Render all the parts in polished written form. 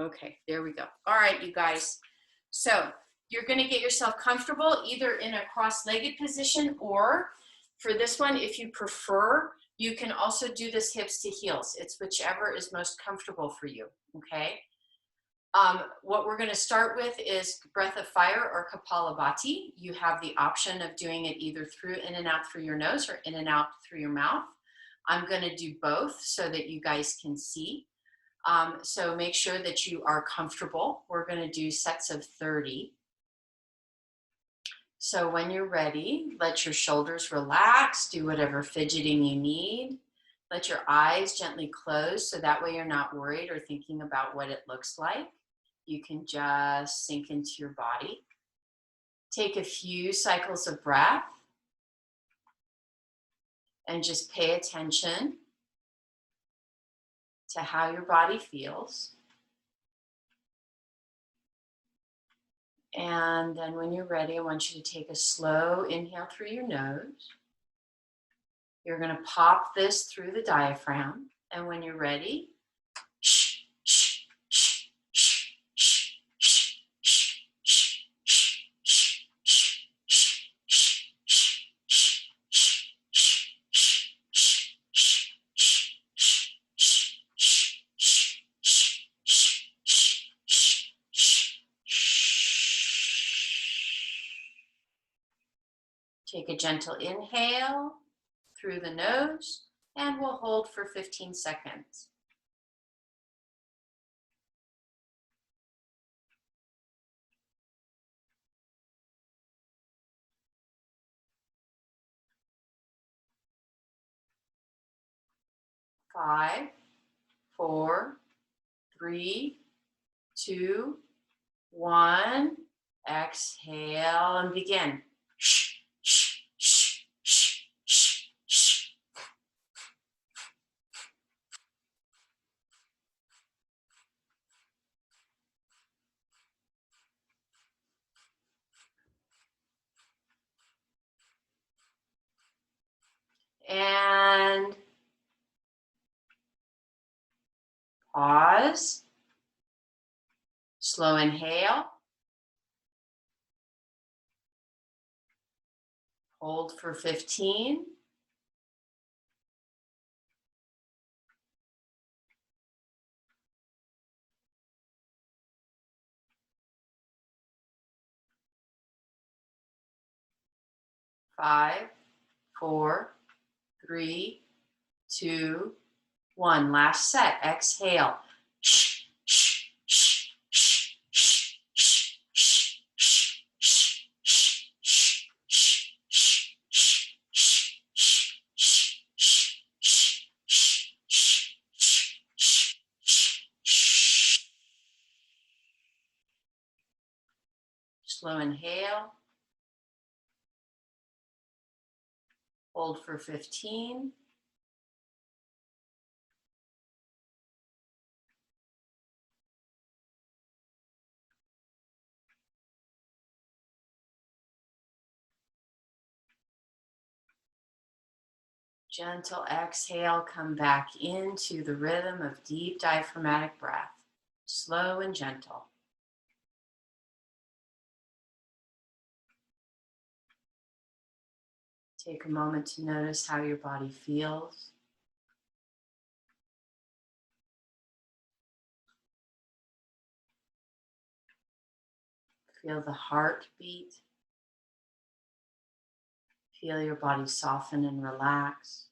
Okay, there we go. All right, you guys. So you're going to get yourself comfortable either in a cross-legged position, or for this one, if you prefer, you can also do this hips to heels. It's whichever is most comfortable for you, okay? What we're going to start with is breath of fire or Kapalabhati. You have the option of doing it either through in and out through your nose or in and out through your mouth. I'm going to do both so that you guys can see. So make sure that you are comfortable. We're going to do sets of 30. So when you're ready, let your shoulders relax, do whatever fidgeting you need. Let your eyes gently close so that way you're not worried or thinking about what it looks like. You can just sink into your body. Take a few cycles of breath and just pay attention to how your body feels. And then when you're ready, I want you to take a slow inhale through your nose. You're going to pop this through the diaphragm. And when you're ready, take a gentle inhale through the nose, and we'll hold for 15 seconds. Five, 4, 3, 2, 1. Exhale and begin. And pause. Slow inhale. Hold for 15. Five, 4, 3, 2, 1. Last set. Exhale. Slow inhale. Hold for 15. Gentle exhale, come back into the rhythm of deep diaphragmatic breath, slow and gentle. Take a moment to notice how your body feels. Feel the heartbeat. Feel your body soften and relax.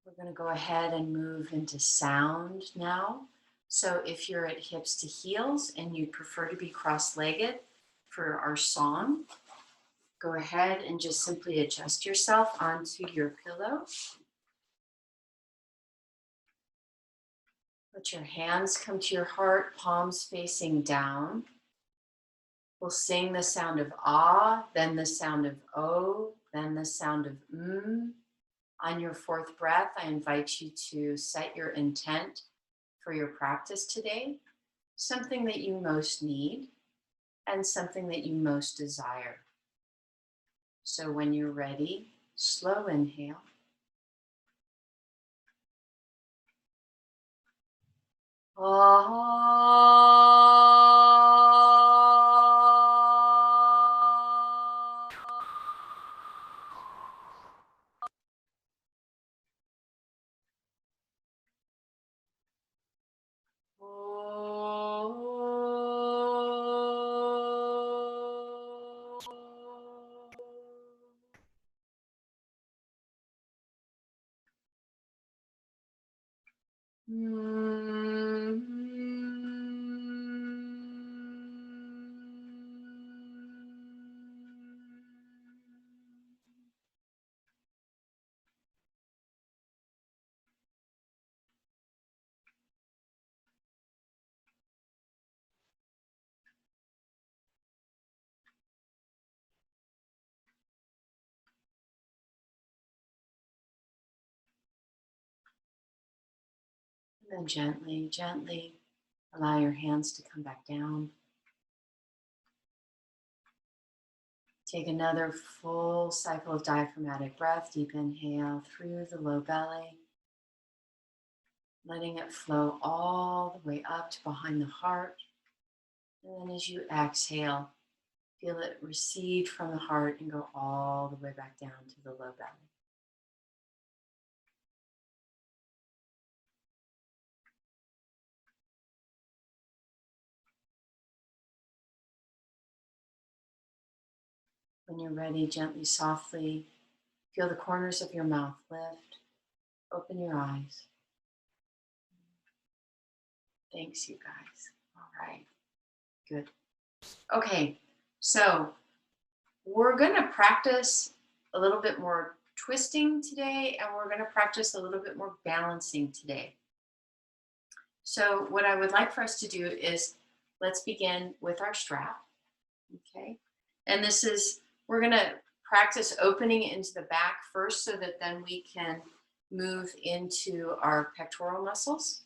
We're going to go ahead and move into sound now. So if you're at hips to heels and you prefer to be cross-legged for our song, go ahead and just simply adjust yourself onto your pillow. Let your hands come to your heart, palms facing down. We'll sing the sound of ah, then the sound of oh, then the sound of On your fourth breath, I invite you to set your intent for your practice today. something that you most need, and something that you most desire. So when you're ready, slow inhale. And then gently, gently allow your hands to come back down. Take another full cycle of diaphragmatic breath. Deep inhale through the low belly, letting it flow all the way up to behind the heart. And then as you exhale, feel it recede from the heart and go all the way back down to the low belly. When you're ready, gently, softly, feel the corners of your mouth lift. Open your eyes. Thanks, you guys. All right, good. Okay, so we're going to practice a little bit more twisting today, and we're going to practice a little bit more balancing today. So what I would like for us to do is, let's begin with our strap, okay? And this is, we're going to practice opening into the back first so that then we can move into our pectoral muscles.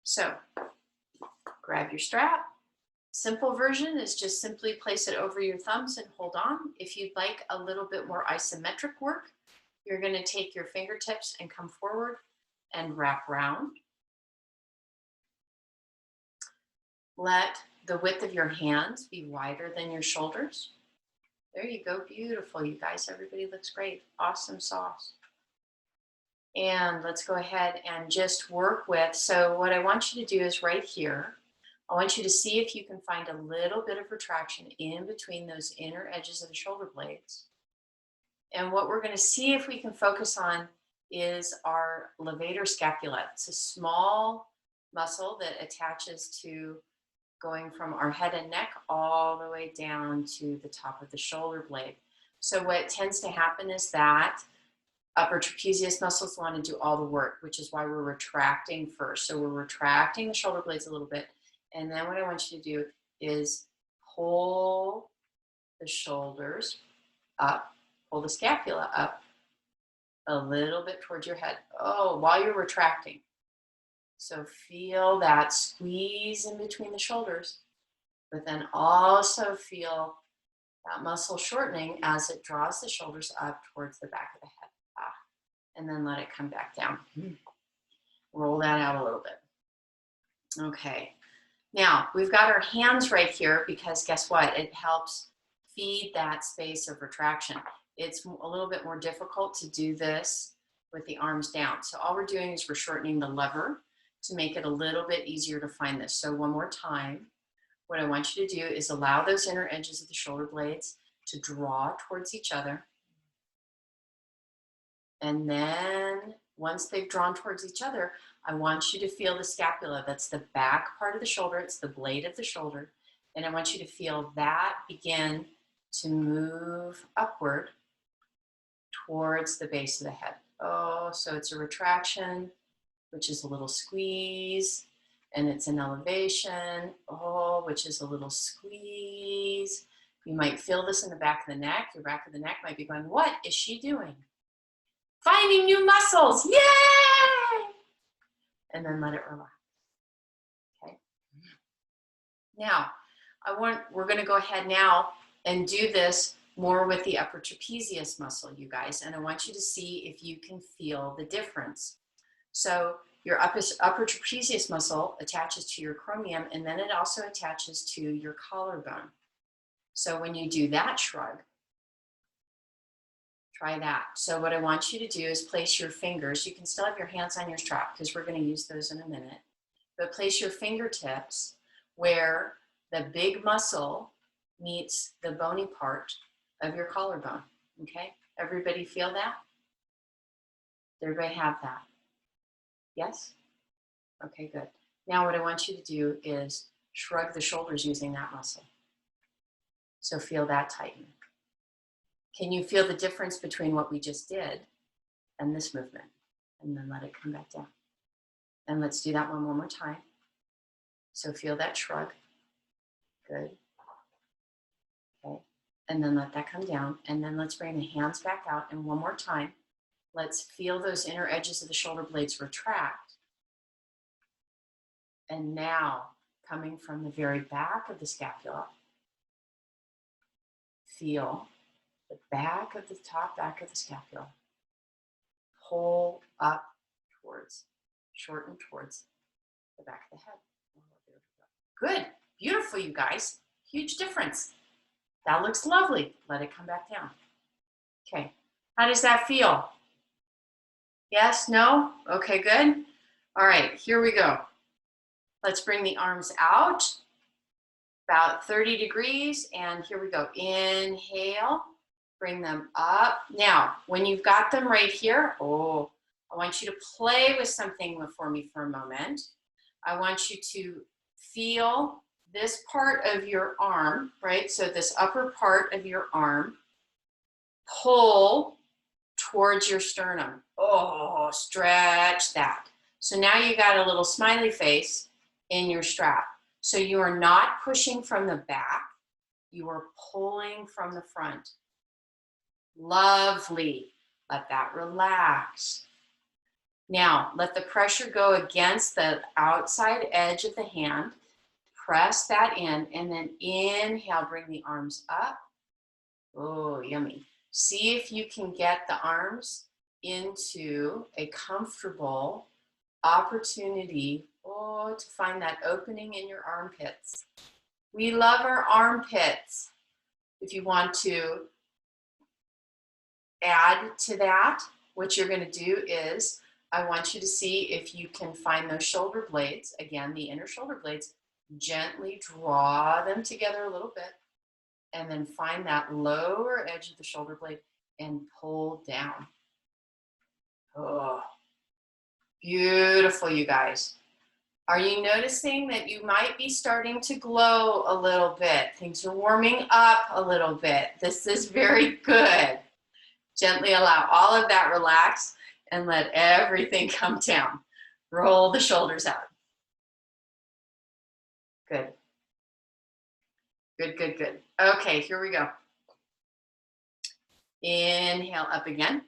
So grab your strap. Simple version is just simply place it over your thumbs and hold on. If you'd like a little bit more isometric work, you're going to take your fingertips and come forward and wrap around. Let the width of your hands be wider than your shoulders. There you go. Beautiful, you guys. Everybody looks great. Awesome sauce. And let's go ahead and just work with, so what I want you to do is right here, I want you to see if you can find a little bit of retraction in between those inner edges of the shoulder blades. And what we're going to see if we can focus on is our levator scapula. It's a small muscle that attaches to going from our head and neck all the way down to the top of the shoulder blade. So what tends to happen is that upper trapezius muscles want to do all the work, which is why we're retracting first. So we're retracting the shoulder blades a little bit. And then what I want you to do is pull the shoulders up, pull the scapula up a little bit towards your head. Oh, while you're retracting. So feel that squeeze in between the shoulders, but then also feel that muscle shortening as it draws the shoulders up towards the back of the head. And then let it come back down. Roll that out a little bit. Okay. Now, we've got our hands right here because guess what? It helps feed that space of retraction. It's a little bit more difficult to do this with the arms down. So all we're doing is we're shortening the lever to make it a little bit easier to find this. So one more time, what I want you to do is allow those inner edges of the shoulder blades to draw towards each other. And then once they've drawn towards each other, I want you to feel the scapula. That's the back part of the shoulder. It's the blade of the shoulder. And I want you to feel that begin to move upward towards the base of the head. Oh, so it's a retraction, which is a little squeeze, and it's an elevation, oh, which is a little squeeze. You might feel this in the back of the neck. Your back of the neck might be going, what is she doing? Finding new muscles, yay! And then let it relax, okay? Now, we're going to go ahead now and do this more with the upper trapezius muscle, you guys, and I want you to see if you can feel the difference. So your upper trapezius muscle attaches to your acromion, and then it also attaches to your collarbone. So when you do that shrug, try that. So what I want you to do is place your fingers. You can still have your hands on your strap because we're going to use those in a minute, but place your fingertips where the big muscle meets the bony part of your collarbone, okay? Everybody feel that? Everybody have that? Yes? Okay, good. Now what I want you to do is shrug the shoulders using that muscle. So feel that tighten. Can you feel the difference between what we just did and this movement? And then let it come back down. And let's do that one more time. So feel that shrug. Good. Okay. And then let that come down. And then let's bring the hands back out. And one more time, let's feel those inner edges of the shoulder blades retract. And now, coming from the very back of the scapula, feel the back of the top back of the scapula pull up towards, shorten towards the back of the head. Good. Beautiful, you guys. Huge difference. That looks lovely. Let it come back down. Okay. How does that feel? Yes? No? Okay, good. All right, here we go. Let's bring the arms out about 30 degrees, and here we go. Inhale, bring them up. Now, when you've got them right here, I want you to play with something for me for a moment. I want you to feel this part of your arm, right? So this upper part of your arm, pull towards your sternum. Oh, stretch that. So now you got a little smiley face in your strap. So you are not pushing from the back, you are pulling from the front. Lovely. Let that relax. Now, let the pressure go against the outside edge of the hand. Press that in, and then inhale, bring the arms up. Oh, yummy. See if you can get the arms into a comfortable opportunity, to find that opening in your armpits. We love our armpits. If you want to add to that, what you're going to do is, I want you to see if you can find those shoulder blades, again, the inner shoulder blades, gently draw them together a little bit, and then find that lower edge of the shoulder blade and pull down. Oh, beautiful, you guys. Are you noticing that you might be starting to glow a little bit? Things are warming up a little bit. This is very good. Gently allow all of that relax and let everything come down. Roll the shoulders out. Good. Good, good, good. Okay, here we go. Inhale up again.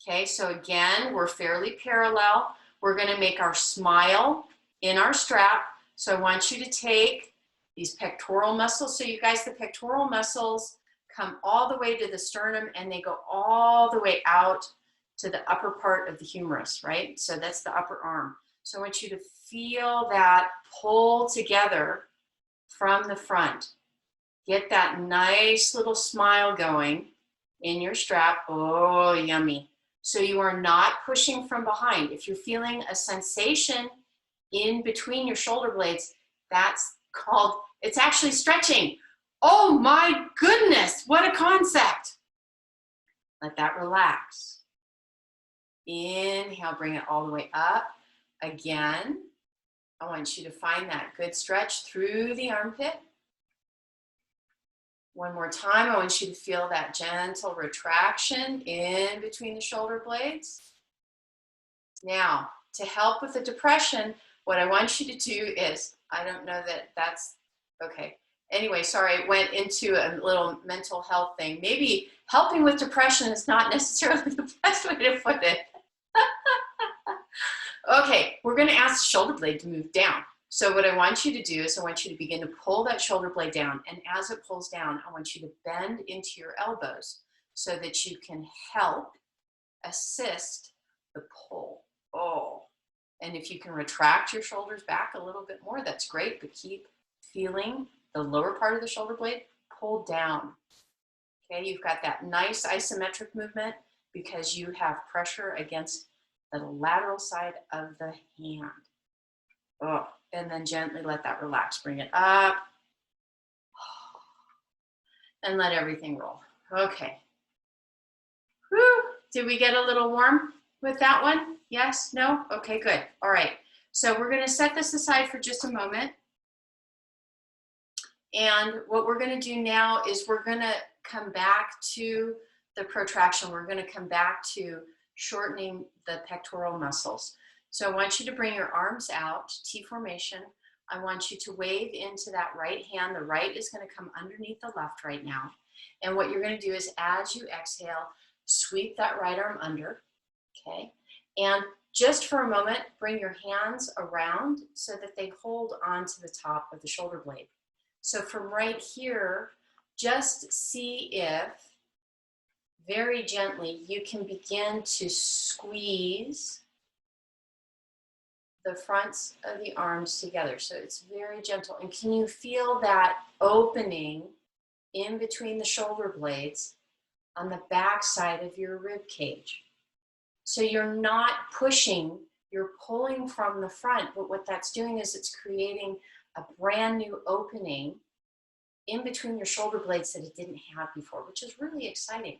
Okay, so again, we're fairly parallel. We're going to make our smile in our strap. So I want you to take these pectoral muscles. So you guys, the pectoral muscles come all the way to the sternum and they go all the way out to the upper part of the humerus, right? So that's the upper arm. So I want you to feel that pull together from the front. Get that nice little smile going in your strap. Oh, yummy. So you are not pushing from behind. If you're feeling a sensation in between your shoulder blades, that's called, it's actually stretching. Oh my goodness, what a concept. Let that relax. Inhale, bring it all the way up. Again, I want you to find that good stretch through the armpit. One more time, I want you to feel that gentle retraction in between the shoulder blades. Now, to help with the depression, what I want you to do is, I don't know that that's, okay. Anyway, sorry, it went into a little mental health thing. Maybe helping with depression is not necessarily the best way to put it. Okay, we're gonna ask the shoulder blade to move down. So what I want you to do is I want you to begin to pull that shoulder blade down. And as it pulls down, I want you to bend into your elbows so that you can help assist the pull. Oh, and if you can retract your shoulders back a little bit more, that's great, but keep feeling the lower part of the shoulder blade pull down. Okay, you've got that nice isometric movement because you have pressure against the lateral side of the hand. Oh, and then gently let that relax. Bring it up and let everything roll. Okay. Whew. Did we get a little warm with that one? Yes? No? Okay, good. All right. So we're going to set this aside for just a moment. And what we're going to do now is we're going to come back to the protraction. We're going to come back to shortening the pectoral muscles. So I want you to bring your arms out, T formation. I want you to wave into that right hand. The right is going to come underneath the left right now. And what you're going to do is as you exhale, sweep that right arm under, okay? And just for a moment, bring your hands around so that they hold onto the top of the shoulder blade. So from right here, just see if very gently you can begin to squeeze the fronts of the arms together. So it's very gentle. And can you feel that opening in between the shoulder blades on the back side of your rib cage? So you're not pushing, you're pulling from the front, but what that's doing is it's creating a brand new opening in between your shoulder blades that it didn't have before, which is really exciting.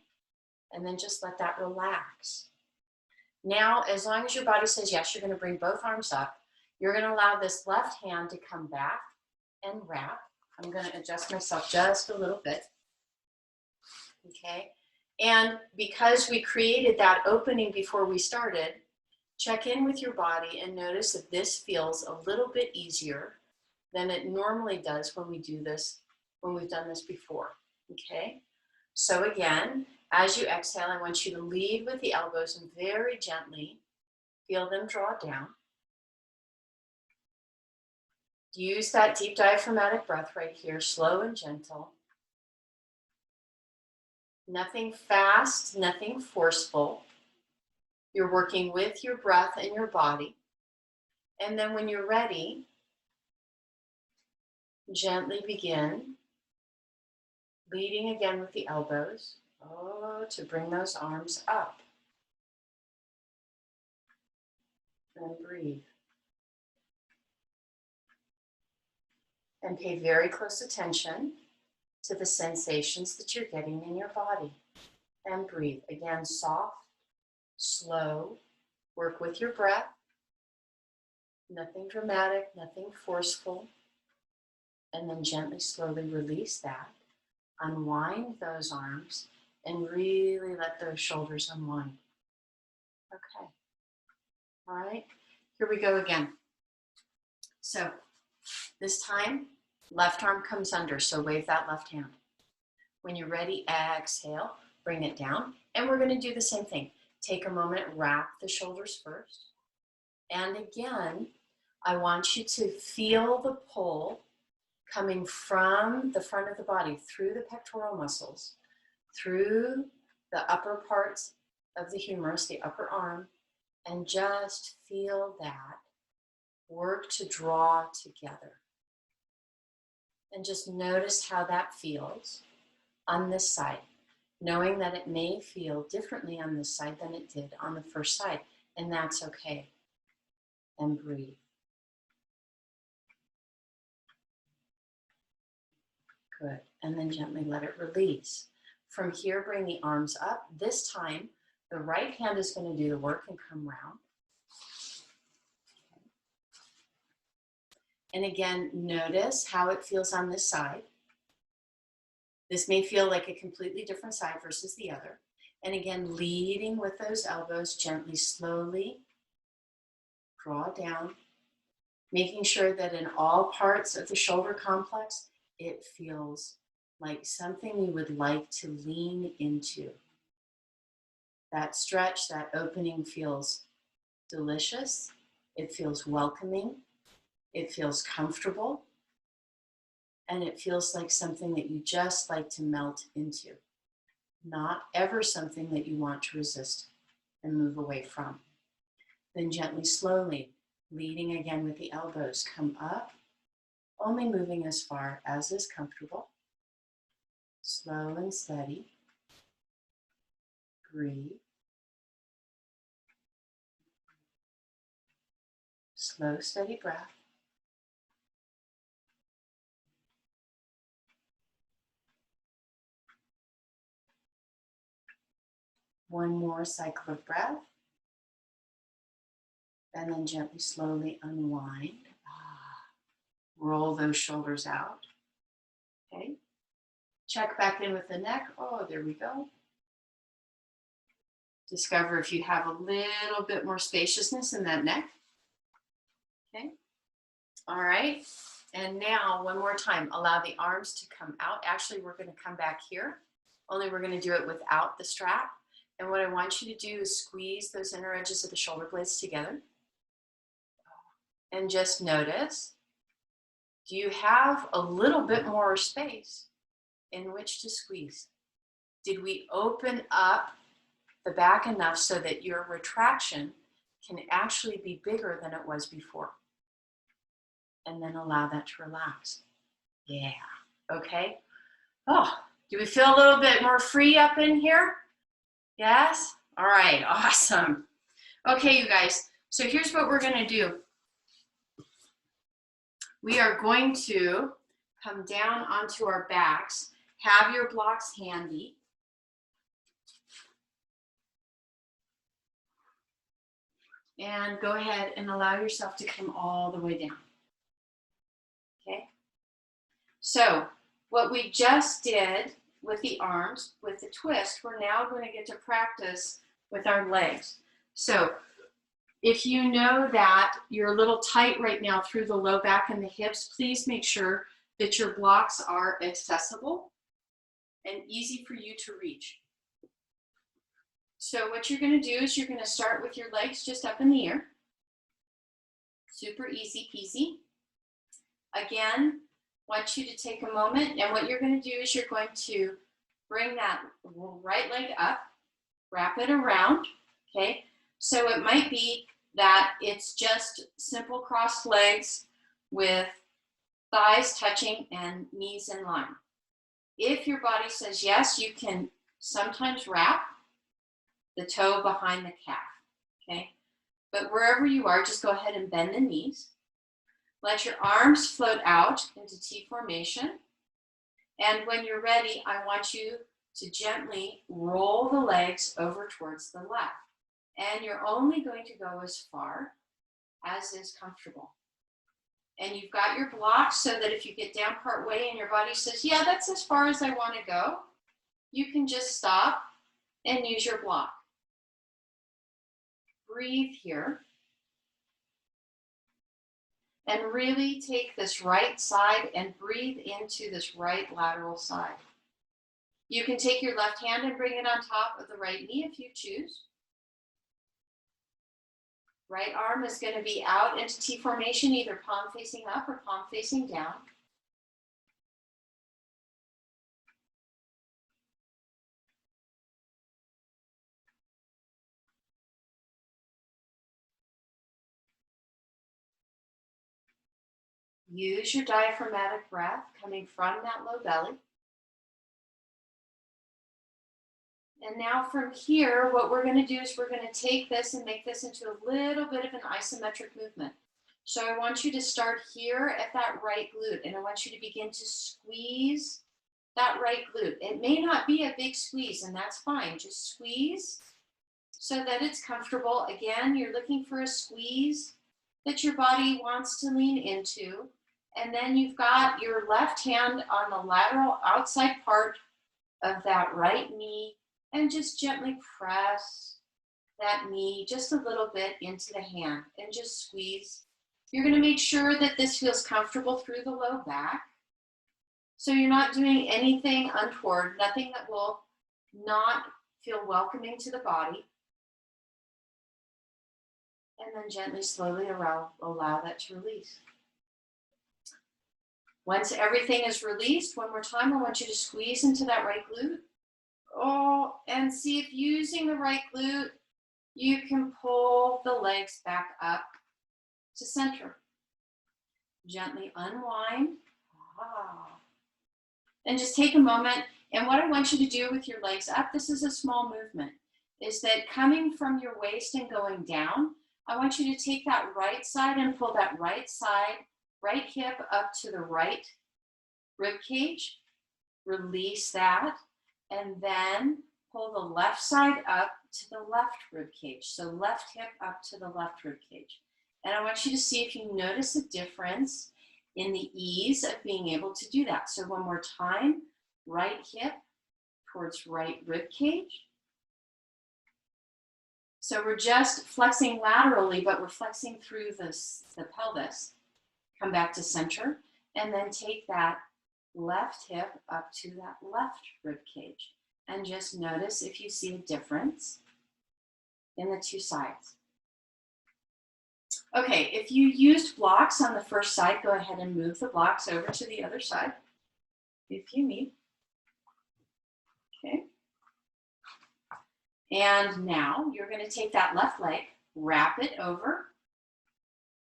And then just let that relax. Now, as long as your body says yes, you're going to bring both arms up. You're going to allow this left hand to come back and wrap. I'm going to adjust myself just a little bit. Okay. And because we created that opening before we started, check in with your body and notice if this feels a little bit easier than it normally does when we do this, when we've done this before. Okay. So again, as you exhale, I want you to lead with the elbows and very gently feel them draw down. Use that deep diaphragmatic breath right here, slow and gentle. Nothing fast, nothing forceful. You're working with your breath and your body. And then when you're ready, gently begin leading again with the elbows. Oh, to bring those arms up. And breathe. And pay very close attention to the sensations that you're getting in your body. And breathe. Again, soft, slow. Work with your breath. Nothing dramatic, nothing forceful. And then gently, slowly release that. Unwind those arms and really let those shoulders unwind. Okay. All right. Here we go again. So this time, left arm comes under, so wave that left hand. When you're ready, exhale, bring it down. And we're going to do the same thing. Take a moment, wrap the shoulders first. And again, I want you to feel the pull coming from the front of the body, through the pectoral muscles, through the upper parts of the humerus, the upper arm, and just feel that work to draw together. And just notice how that feels on this side, knowing that it may feel differently on this side than it did on the first side, and that's okay. And breathe. Good. And then gently let it release. From here, bring the arms up. This time, the right hand is going to do the work and come round. And again, notice how it feels on this side. This may feel like a completely different side versus the other. And again, leading with those elbows, gently, slowly draw down, making sure that in all parts of the shoulder complex, it feels like something you would like to lean into. That stretch, that opening feels delicious. It feels welcoming. It feels comfortable, and it feels like something that you just like to melt into, not ever something that you want to resist and move away from. Then gently, slowly, leading again with the elbows, come up, only moving as far as is comfortable. Slow and steady. Breathe. Slow, steady breath. One more cycle of breath. And then gently, slowly unwind. Roll those shoulders out. Okay. Check back in with the neck. Oh, there we go. Discover if you have a little bit more spaciousness in that neck. Okay. All right. And now, one more time, allow the arms to come out. Actually, we're going to come back here, only we're going to do it without the strap. And what I want you to do is squeeze those inner edges of the shoulder blades together. And just notice, do you have a little bit more space in which to squeeze? Did we open up the back enough so that your retraction can actually be bigger than it was before? And then allow that to relax. Yeah, okay. Oh, do we feel a little bit more free up in here? Yes? All right, awesome. Okay, you guys, so here's what we're gonna do. We are going to come down onto our backs, have your blocks handy. And go ahead and allow yourself to come all the way down. Okay? So what we just did with the arms, with the twist, we're now going to get to practice with our legs. So if you know that you're a little tight right now through the low back and the hips, please make sure that your blocks are accessible and easy for you to reach. So what you're going to do is you're going to start with your legs just up in the air. Super easy peasy. Again, want you to take a moment, and what you're going to do is you're going to bring that right leg up, wrap it around, okay? So it might be that it's just simple crossed legs with thighs touching and knees in line. If your body says yes, you can sometimes wrap the toe behind the calf, okay? But wherever you are, just go ahead and bend the knees. Let your arms float out into T formation. And when you're ready, I want you to gently roll the legs over towards the left. And you're only going to go as far as is comfortable. And you've got your blocks so that if you get down part way and your body says, yeah, that's as far as I want to go, you can just stop and use your block. Breathe here. And really take this right side and breathe into this right lateral side. You can take your left hand and bring it on top of the right knee if you choose. Right arm is going to be out into T formation, either palm facing up or palm facing down. Use your diaphragmatic breath coming from that low belly. And now from here, what we're going to do is we're going to take this and make this into a little bit of an isometric movement. So I want you to start here at that right glute, and I want you to begin to squeeze that right glute. It may not be a big squeeze, and that's fine. Just squeeze so that it's comfortable. Again, you're looking for a squeeze that your body wants to lean into. And then you've got your left hand on the lateral outside part of that right knee, and just gently press that knee just a little bit into the hand and just squeeze. You're going to make sure that this feels comfortable through the low back. So you're not doing anything untoward, nothing that will not feel welcoming to the body. And then gently, slowly allow that to release. Once everything is released, one more time, I want you to squeeze into that right glute. Oh, and see if using the right glute, you can pull the legs back up to center. Gently unwind. And just take a moment. And what I want you to do with your legs up, this is a small movement, is that coming from your waist and going down, I want you to take that right side and pull that right side, right hip up to the right rib cage. Release that. And then pull the left side up to the left rib cage. So left hip up to the left rib cage. And I want you to see if you notice a difference in the ease of being able to do that. So one more time, right hip towards right rib cage. So we're just flexing laterally, but we're flexing through the pelvis. Come back to center, and then take that left hip up to that left rib cage. And just notice if you see a difference in the two sides. Okay, if you used blocks on the first side, go ahead and move the blocks over to the other side if you need. Okay. And now you're going to take that left leg, wrap it over.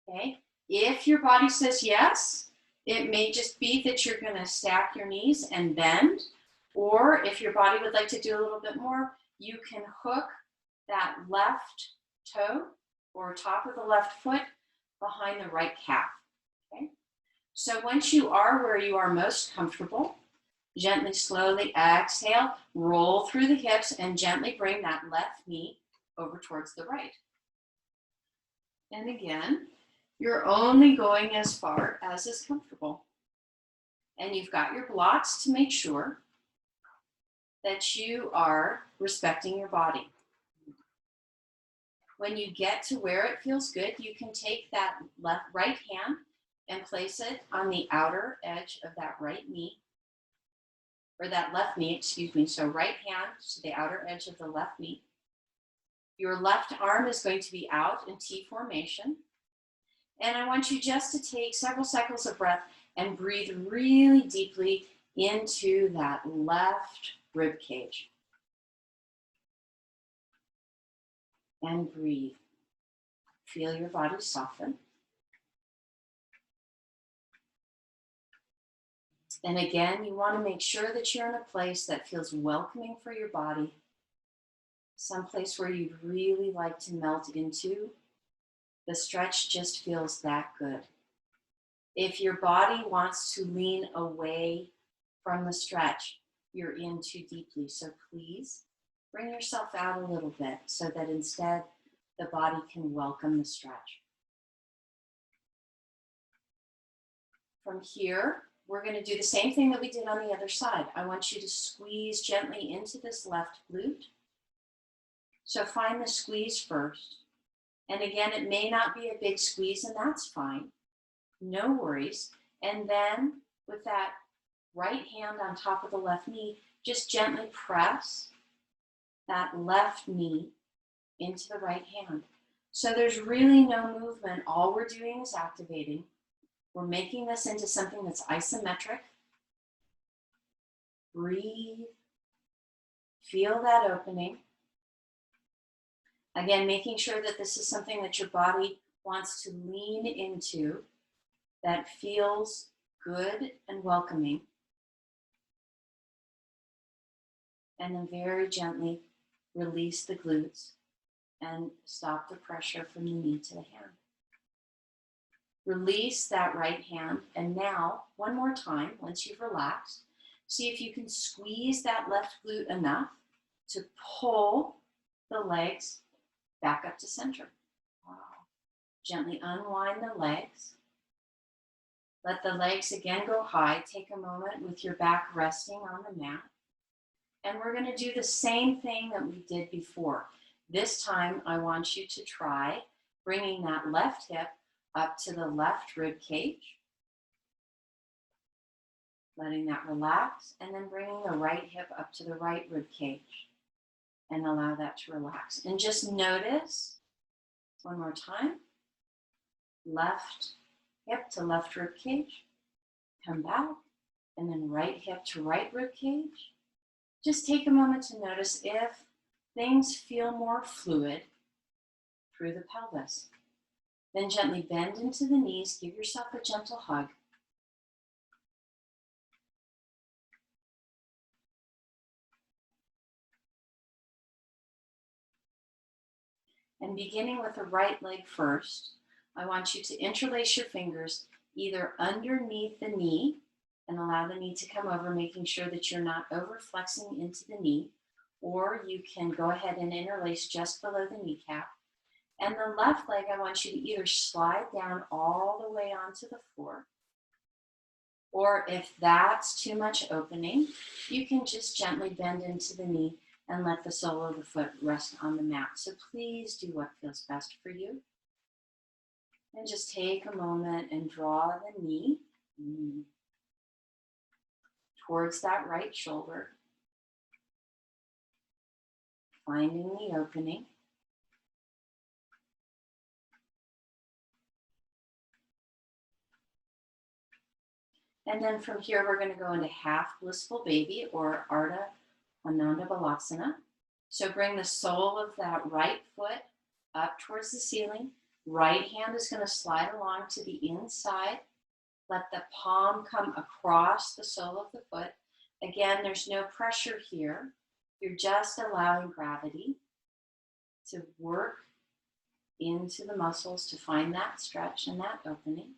Okay. If your body says yes, it may just be that you're going to stack your knees and bend. Or if your body would like to do a little bit more, you can hook that left toe or top of the left foot behind the right calf. Okay? So once you are where you are most comfortable, gently, slowly exhale, roll through the hips, and gently bring that left knee over towards the right. And again, you're only going as far as is comfortable. And you've got your blocks to make sure that you are respecting your body. When you get to where it feels good, you can take that right hand and place it on the outer edge of that right knee, or that left knee, excuse me. So right hand to the outer edge of the left knee. Your left arm is going to be out in T formation. And I want you just to take several cycles of breath and breathe really deeply into that left rib cage. And breathe. Feel your body soften. And again, you want to make sure that you're in a place that feels welcoming for your body, someplace where you'd really like to melt into. The stretch just feels that good. If your body wants to lean away from the stretch, you're in too deeply. So please bring yourself out a little bit so that instead the body can welcome the stretch. From here, we're going to do the same thing that we did on the other side. I want you to squeeze gently into this left glute. So find the squeeze first. And again, it may not be a big squeeze, and that's fine. No worries. And then with that right hand on top of the left knee, just gently press that left knee into the right hand. So there's really no movement. All we're doing is activating. We're making this into something that's isometric. Breathe. Feel that opening. Again, making sure that this is something that your body wants to lean into, that feels good and welcoming. And then very gently release the glutes and stop the pressure from the knee to the hand. Release that right hand, and now, one more time, once you've relaxed, see if you can squeeze that left glute enough to pull the legs back up to center. Wow. Gently unwind the legs. Let the legs again go high. Take a moment with your back resting on the mat. And we're going to do the same thing that we did before. This time, I want you to try bringing that left hip up to the left rib cage. Letting that relax, and then bringing the right hip up to the right rib cage. And allow that to relax. And just notice, one more time, left hip to left rib cage. Come back, and then right hip to right rib cage. Just take a moment to notice if things feel more fluid through the pelvis. Then gently bend into the knees, give yourself a gentle hug. And beginning with the right leg first, I want you to interlace your fingers either underneath the knee and allow the knee to come over, making sure that you're not over flexing into the knee, or you can go ahead and interlace just below the kneecap. And the left leg, I want you to either slide down all the way onto the floor, or if that's too much opening, you can just gently bend into the knee and let the sole of the foot rest on the mat. So please do what feels best for you. And just take a moment and draw the knee towards that right shoulder, finding the opening. And then from here, we're going to go into half blissful baby or Ardha Ananda Balasana. So bring the sole of that right foot up towards the ceiling. Right hand is going to slide along to the inside. Let the palm come across the sole of the foot. Again, there's no pressure here. You're just allowing gravity to work into the muscles to find that stretch and that opening.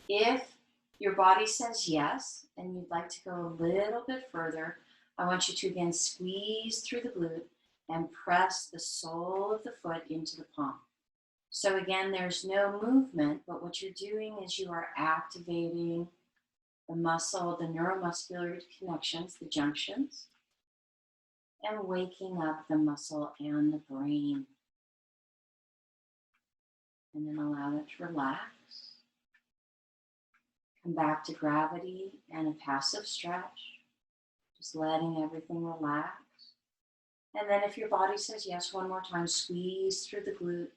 If your body says yes and you'd like to go a little bit further, I want you to again squeeze through the glute and press the sole of the foot into the palm. So again, there's no movement, but what you're doing is you are activating the muscle, the neuromuscular connections, the junctions, and waking up the muscle and the brain. And then allow it to relax. Come back to gravity and a passive stretch. Just letting everything relax. And then if your body says yes, one more time, squeeze through the glute.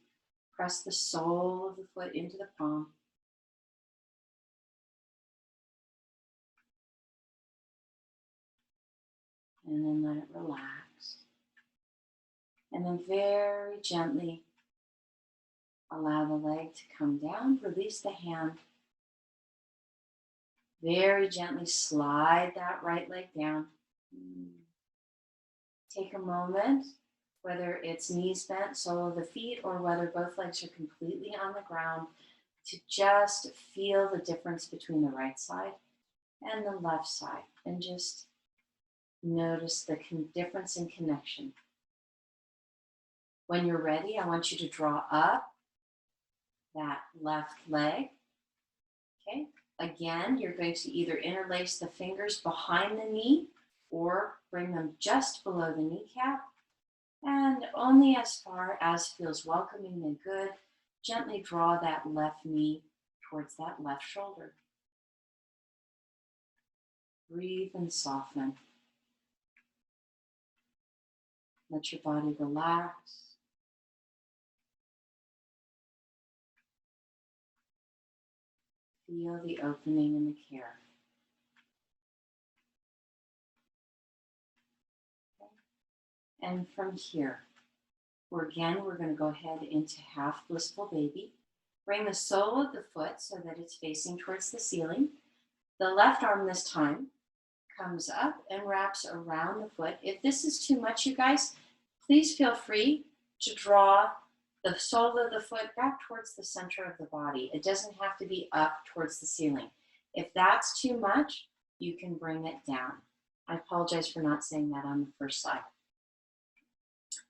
Press the sole of the foot into the palm. And then let it relax. And then very gently allow the leg to come down. Release the hand. Very gently slide that right leg down. Take a moment, whether it's knees bent, sole of the feet, or whether both legs are completely on the ground, to just feel the difference between the right side and the left side. And just notice the difference in connection. When you're ready, I want you to draw up that left leg. Okay. Again, you're going to either interlace the fingers behind the knee or bring them just below the kneecap, and only as far as feels welcoming and good, gently draw that left knee towards that left shoulder. Breathe and soften. Let your body relax. Feel the opening in the care. Okay. And from here, we're going to go ahead into half blissful baby. Bring the sole of the foot so that it's facing towards the ceiling. The left arm this time comes up and wraps around the foot. If this is too much, you guys, please feel free to draw the sole of the foot back towards the center of the body. It doesn't have to be up towards the ceiling. If that's too much, you can bring it down. I apologize for not saying that on the first slide.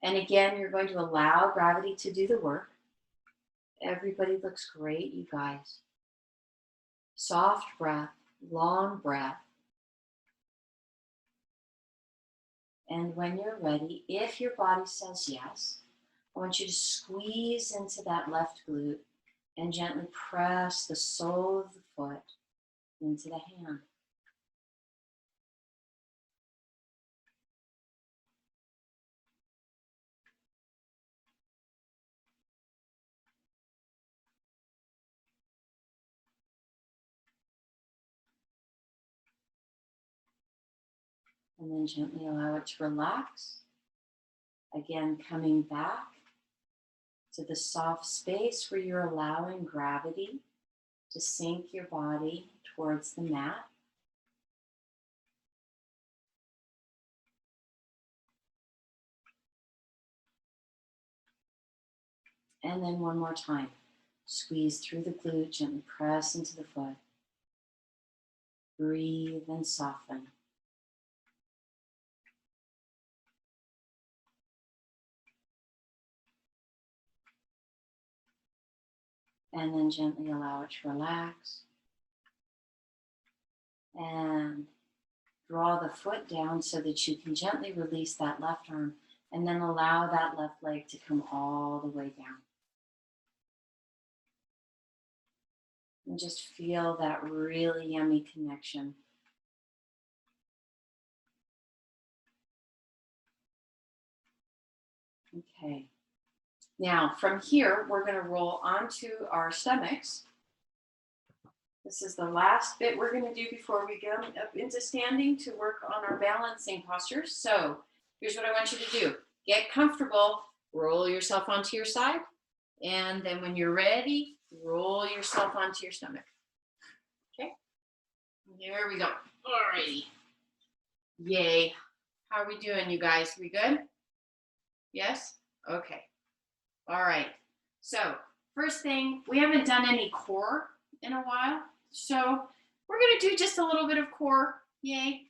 And again, you're going to allow gravity to do the work. Everybody looks great, you guys. Soft breath, long breath. And when you're ready, if your body says yes, I want you to squeeze into that left glute and gently press the sole of the foot into the hand. And then gently allow it to relax. Again, coming back to the soft space where you're allowing gravity to sink your body towards the mat. And then one more time. Squeeze through the glute, gently press into the foot. Breathe and soften. And then gently allow it to relax. And draw the foot down so that you can gently release that left arm and then allow that left leg to come all the way down. And just feel that really yummy connection. Okay. Now from here, we're going to roll onto our stomachs. This is the last bit we're going to do before we go up into standing to work on our balancing postures. So here's what I want you to do. Get comfortable, roll yourself onto your side, and then when you're ready, roll yourself onto your stomach. Okay, there we go. All righty. Yay. How are we doing, you guys? We good? Yes? Okay. All right. So first thing, we haven't done any core in a while. So we're going to do just a little bit of core. Yay.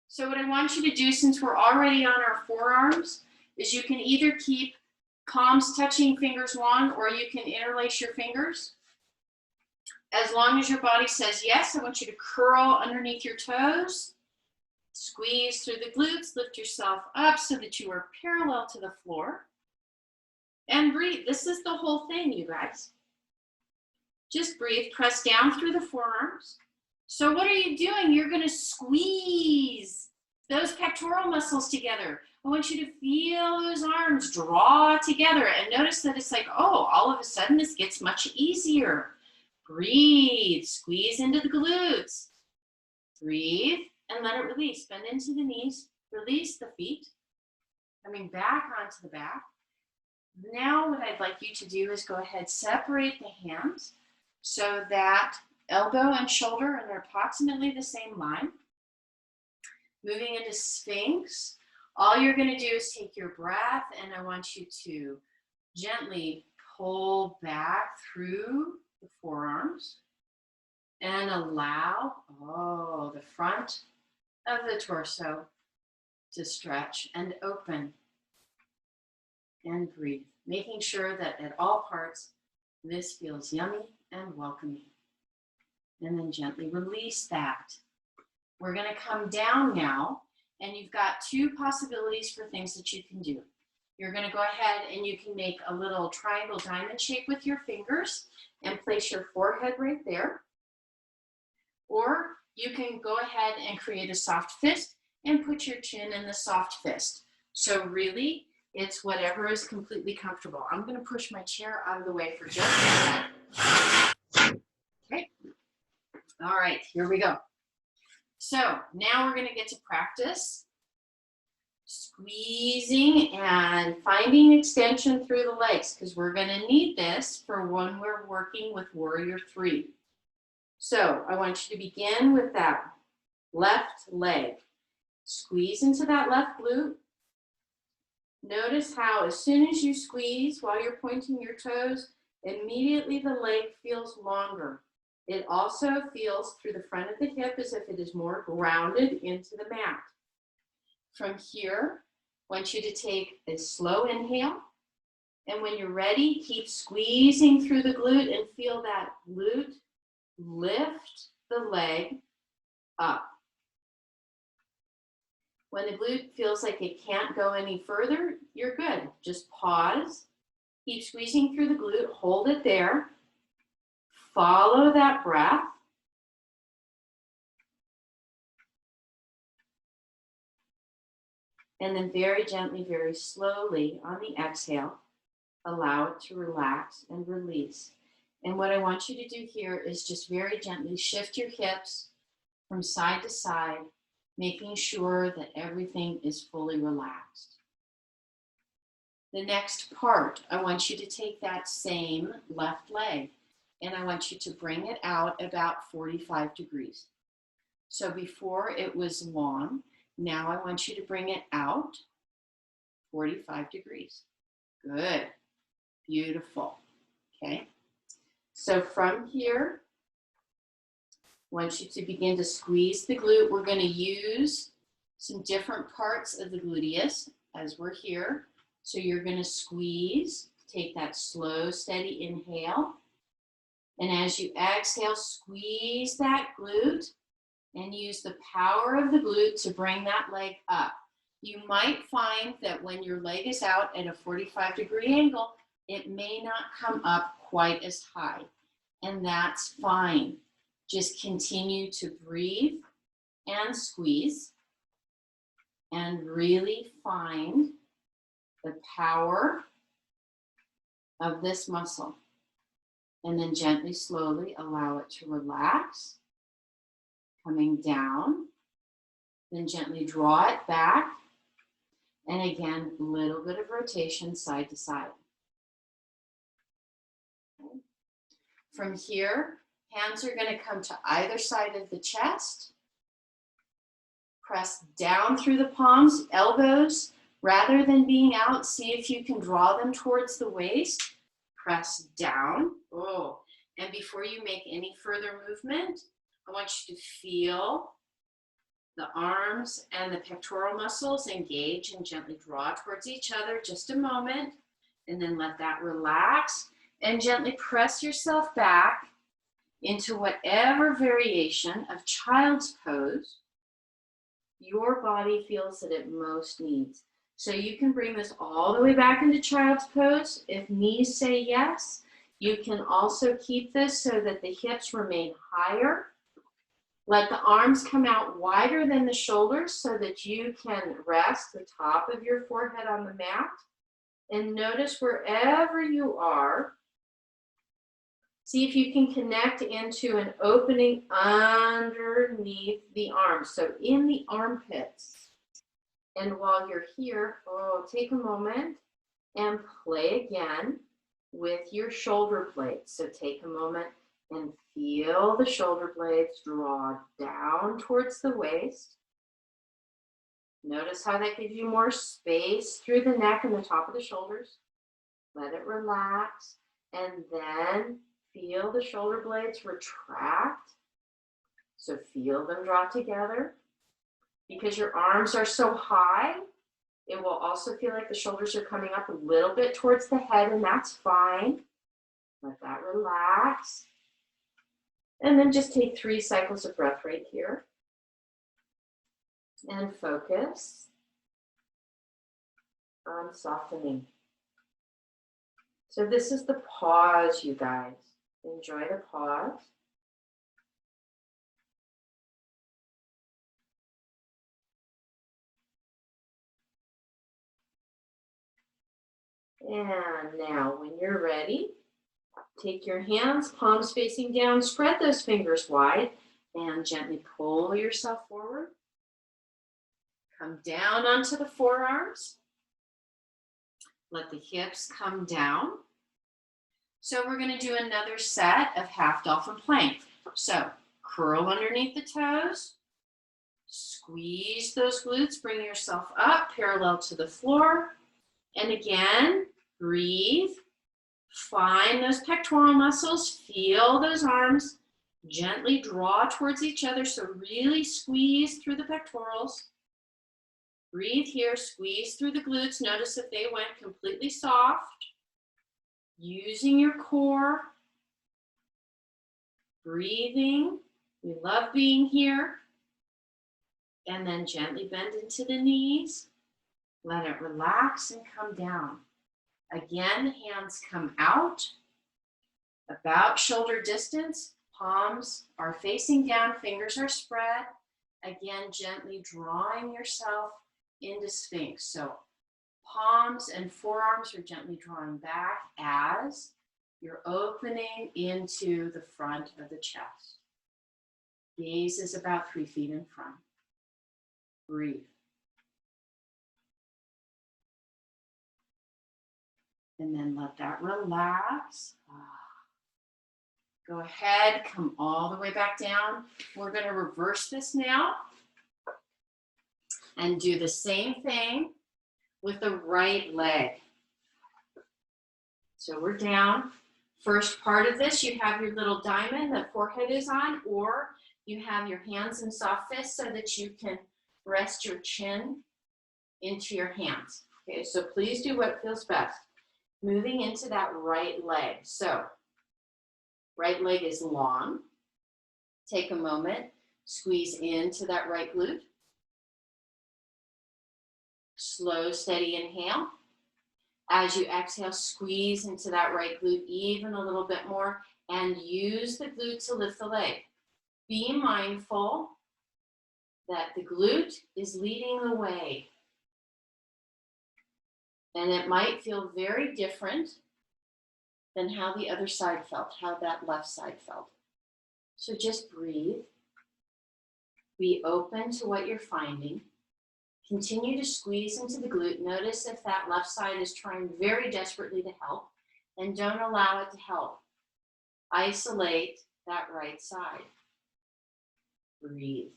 So what I want you to do, since we're already on our forearms, is you can either keep palms touching fingers long, or you can interlace your fingers. As long as your body says yes, I want you to curl underneath your toes, squeeze through the glutes, lift yourself up so that you are parallel to the floor, and breathe. This is the whole thing, you guys. Just breathe, press down through the forearms. So what are you doing? You're going to squeeze those pectoral muscles together. I want you to feel those arms draw together, and notice that it's like, oh, all of a sudden this gets much easier. Breathe, squeeze into the glutes. Breathe and let it release. Bend into the knees, release the feet, coming back onto the back. Now what I'd like you to do is go ahead, separate the hands so that elbow and shoulder are approximately the same line. Moving into Sphinx. All you're going to do is take your breath, and I want you to gently pull back through the forearms and allow, the front of the torso to stretch and open and breathe, making sure that at all parts this feels yummy and welcoming. And then gently release that. We're going to come down now, and you've got two possibilities for things that you can do. You're going to go ahead and you can make a little triangle diamond shape with your fingers and place your forehead right there. Or you can go ahead and create a soft fist and put your chin in the soft fist. So really, it's whatever is completely comfortable. I'm going to push my chair out of the way for just a second. Okay. All right, here we go. So now we're going to get to practice squeezing and finding extension through the legs, because we're going to need this for when we're working with Warrior 3. So I want you to begin with that left leg. Squeeze into that left glute. Notice how as soon as you squeeze while you're pointing your toes, immediately the leg feels longer. It also feels through the front of the hip as if it is more grounded into the mat. From here, I want you to take a slow inhale. And when you're ready, keep squeezing through the glute and feel that glute lift the leg up. When the glute feels like it can't go any further, you're good. Just pause, keep squeezing through the glute, hold it there. Follow that breath. And then very gently, very slowly on the exhale, allow it to relax and release. And what I want you to do here is just very gently shift your hips from side to side, making sure that everything is fully relaxed. The next part, I want you to take that same left leg and I want you to bring it out about 45 degrees. So before it was long, now I want you to bring it out 45 degrees. Good, beautiful, okay? So from here, I want you to begin to squeeze the glute. We're gonna use some different parts of the gluteus as we're here. So you're gonna squeeze, take that slow, steady inhale. And as you exhale, squeeze that glute and use the power of the glute to bring that leg up. You might find that when your leg is out at a 45-degree angle, it may not come up quite as high, and that's fine. Just continue to breathe and squeeze and really find the power of this muscle. And then gently, slowly allow it to relax, coming down, then gently draw it back. And again, a little bit of rotation side to side. Okay. From here, hands are going to come to either side of the chest. Press down through the palms, elbows, rather than being out, see if you can draw them towards the waist. Press down. Oh, and before you make any further movement, I want you to feel the arms and the pectoral muscles engage and gently draw towards each other. Just a moment, and then let that relax and gently press yourself back into whatever variation of child's pose your body feels that it most needs. So you can bring this all the way back into child's pose. If knees say yes, you can also keep this so that the hips remain higher. Let the arms come out wider than the shoulders so that you can rest the top of your forehead on the mat. And notice wherever you are, see if you can connect into an opening underneath the arms. So in the armpits. And while you're here, take a moment and play again with your shoulder blades. So take a moment and feel the shoulder blades draw down towards the waist. Notice how that gives you more space through the neck and the top of the shoulders. Let it relax. And then feel the shoulder blades retract. So feel them draw together. Because your arms are so high, it will also feel like the shoulders are coming up a little bit towards the head, and that's fine. Let that relax. And then just take 3 cycles of breath right here. And focus on softening. So this is the pause, you guys. Enjoy the pause. And now when you're ready, take your hands, palms facing down, spread those fingers wide, and gently pull yourself forward. Come down onto the forearms. Let the hips come down. So we're going to do another set of half dolphin plank. So curl underneath the toes. Squeeze those glutes, bring yourself up parallel to the floor. And again, breathe. Find those pectoral muscles. Feel those arms. Gently draw towards each other. So really squeeze through the pectorals. Breathe here. Squeeze through the glutes. Notice if they went completely soft. Using your core. Breathing. We love being here. And then gently bend into the knees. Let it relax and come down. Again, hands come out, about shoulder distance. Palms are facing down, fingers are spread. Again, gently drawing yourself into Sphinx. So palms and forearms are gently drawing back as you're opening into the front of the chest. Gaze is about 3 feet in front. breathe. And then let that relax. Go ahead, come all the way back down. We're going to reverse this now and do the same thing with the right leg. So we're down. First part of this, you have your little diamond the forehead is on, or you have your hands in soft fists so that you can rest your chin into your hands. Okay, so please do what feels best. Moving into that right leg. So right leg is long. Take a moment, squeeze into that right glute. Slow, steady inhale. As you exhale, squeeze into that right glute even a little bit more and use the glute to lift the leg. Be mindful that the glute is leading the way. And it might feel very different than how the other side felt, how that left side felt. So just breathe. Be open to what you're finding. Continue to squeeze into the glute. Notice if that left side is trying very desperately to help, and don't allow it to help. Isolate that right side. Breathe.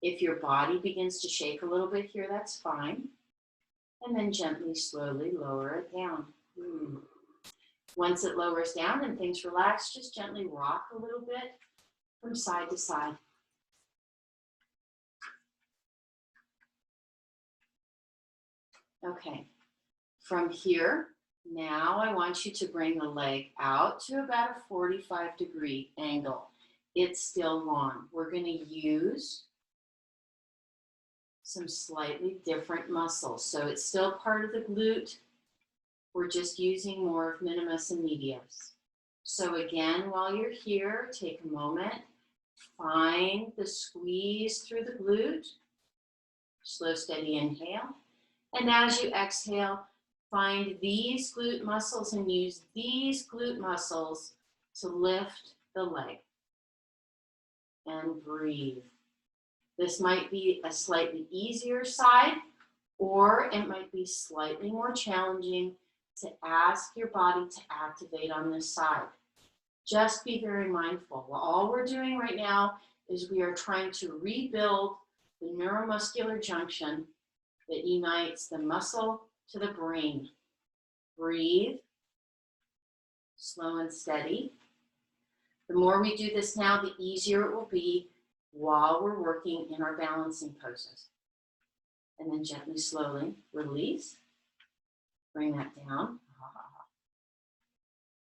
If your body begins to shake a little bit here, that's fine. And then gently, slowly lower it down. Once it lowers down and things relax, just gently rock a little bit from side to side. Okay, from here, now I want you to bring the leg out to about a 45-degree angle. It's still long. We're going to use some slightly different muscles. So it's still part of the glute. We're just using more of minimus and medius. So again, while you're here, take a moment, find the squeeze through the glute. Slow, steady inhale. And as you exhale, find these glute muscles and use these glute muscles to lift the leg. And breathe. This might be a slightly easier side, or it might be slightly more challenging to ask your body to activate on this side. Just be very mindful. All we're doing right now is we are trying to rebuild the neuromuscular junction that unites the muscle to the brain. Breathe, slow and steady. The more we do this now, the easier it will be while we're working in our balancing poses. And then gently, slowly release. Bring that down.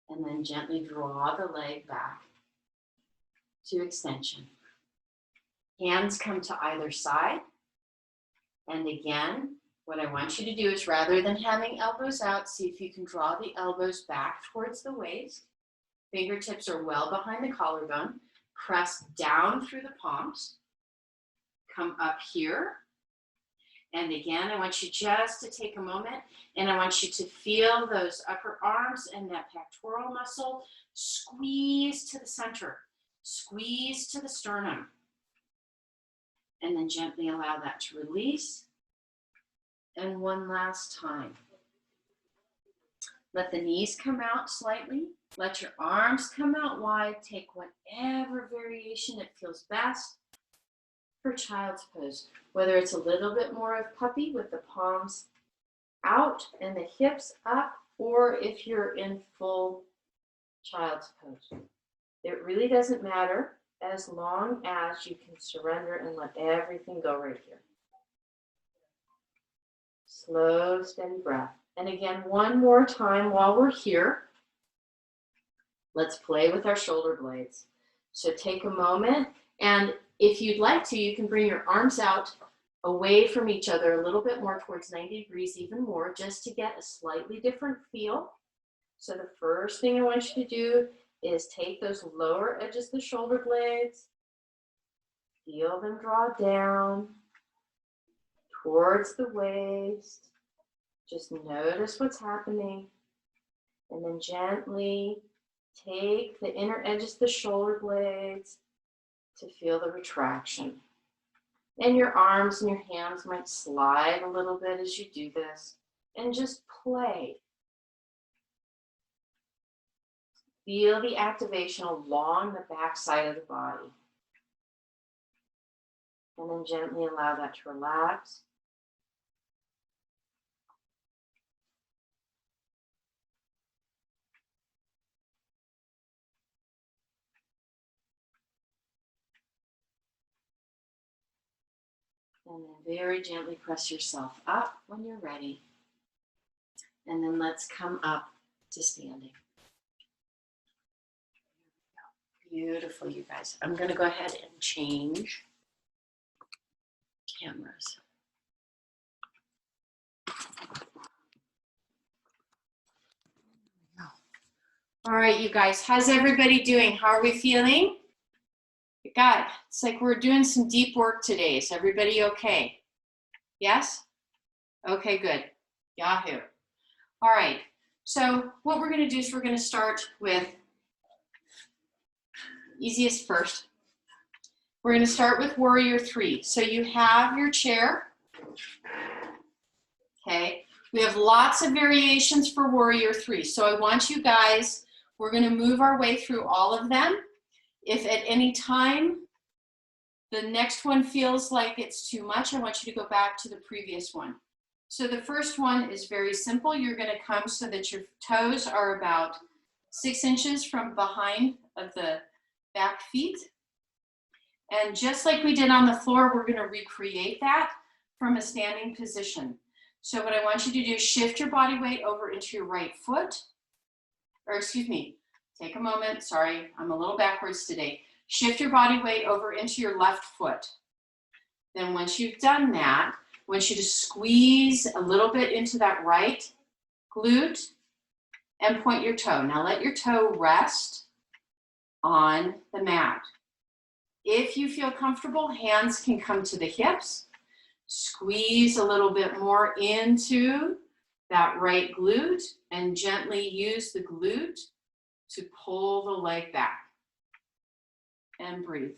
And then gently draw the leg back to extension. Hands come to either side. And again, what I want you to do is rather than having elbows out, see if you can draw the elbows back towards the waist. Fingertips are well behind the collarbone. Press down through the palms. Come up here. And again, I want you just to take a moment and I want you to feel those upper arms and that pectoral muscle squeeze to the center. Squeeze to the sternum. And then gently allow that to release. And one last time. Let the knees come out slightly. Let your arms come out wide. Take whatever variation that feels best for child's pose. Whether it's a little bit more of puppy with the palms out and the hips up, or if you're in full child's pose. It really doesn't matter as long as you can surrender and let everything go right here. Slow, steady breath. And again, one more time while we're here, let's play with our shoulder blades. So take a moment, and if you'd like to, you can bring your arms out away from each other a little bit more towards 90 degrees, even more, just to get a slightly different feel. So the first thing I want you to do is take those lower edges of the shoulder blades, feel them draw down towards the waist. Just notice what's happening. And then gently take the inner edges of the shoulder blades to feel the retraction. And your arms and your hands might slide a little bit as you do this. And just play. Feel the activation along the back side of the body. And then gently allow that to relax. And then very gently press yourself up when you're ready. And then let's come up to standing. Beautiful, you guys. I'm going to go ahead and change cameras. All right, you guys, how's everybody doing? How are we feeling? God, it's like we're doing some deep work today. Is everybody okay? Yes? Okay, good. Yahoo. All right, so what we're going to do is we're going to start with easiest first. We're going to start with Warrior 3. So you have your chair. Okay, we have lots of variations for Warrior 3. So I want you guys, we're going to move our way through all of them. If at any time the next one feels like it's too much, I want you to go back to the previous one. So the first one is very simple. You're going to come so that your toes are about 6 inches from behind of the back feet. And just like we did on the floor, we're going to recreate that from a standing position. So what I want you to do is shift your body weight over into your right foot, or excuse me, take a moment. Sorry, I'm a little backwards today. Shift your body weight over into your left foot. Then once you've done that, I want you to squeeze a little bit into that right glute and point your toe. Now let your toe rest on the mat. If you feel comfortable, hands can come to the hips. Squeeze a little bit more into that right glute and gently use the glute to pull the leg back. And breathe.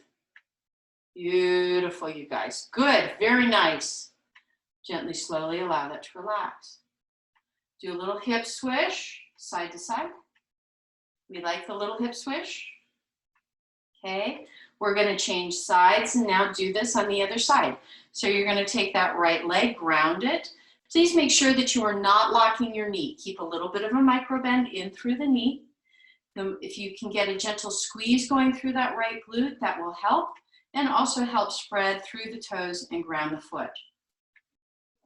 Beautiful, you guys. Good, very nice. Gently, slowly allow that to relax. Do a little hip swish, side to side. We like the little hip swish. Okay, we're going to change sides and now do this on the other side. So you're going to take that right leg, ground it. Please make sure that you are not locking your knee. Keep a little bit of a micro bend in through the knee. If you can get a gentle squeeze going through that right glute, that will help, and also help spread through the toes and ground the foot.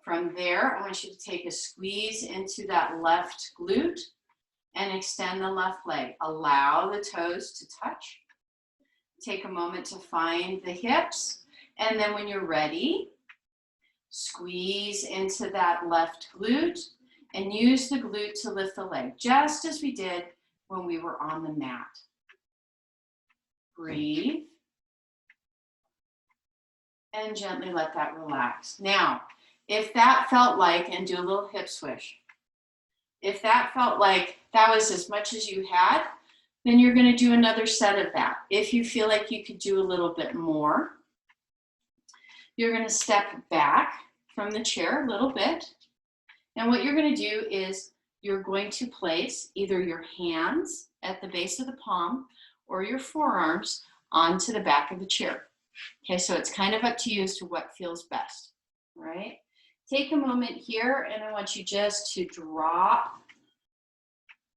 From there, I want you to take a squeeze into that left glute and extend the left leg. Allow the toes to touch. Take a moment to find the hips, and then when you're ready, squeeze into that left glute and use the glute to lift the leg, just as we did when we were on the mat. Breathe. And gently let that relax. Now, if that felt like, and do a little hip swish, if that felt like that was as much as you had, then you're going to do another set of that. If you feel like you could do a little bit more, you're going to step back from the chair a little bit. And what you're going to do is you're going to place either your hands at the base of the palm or your forearms onto the back of the chair. Okay, so it's kind of up to you as to what feels best, all right? Take a moment here, and I want you just to drop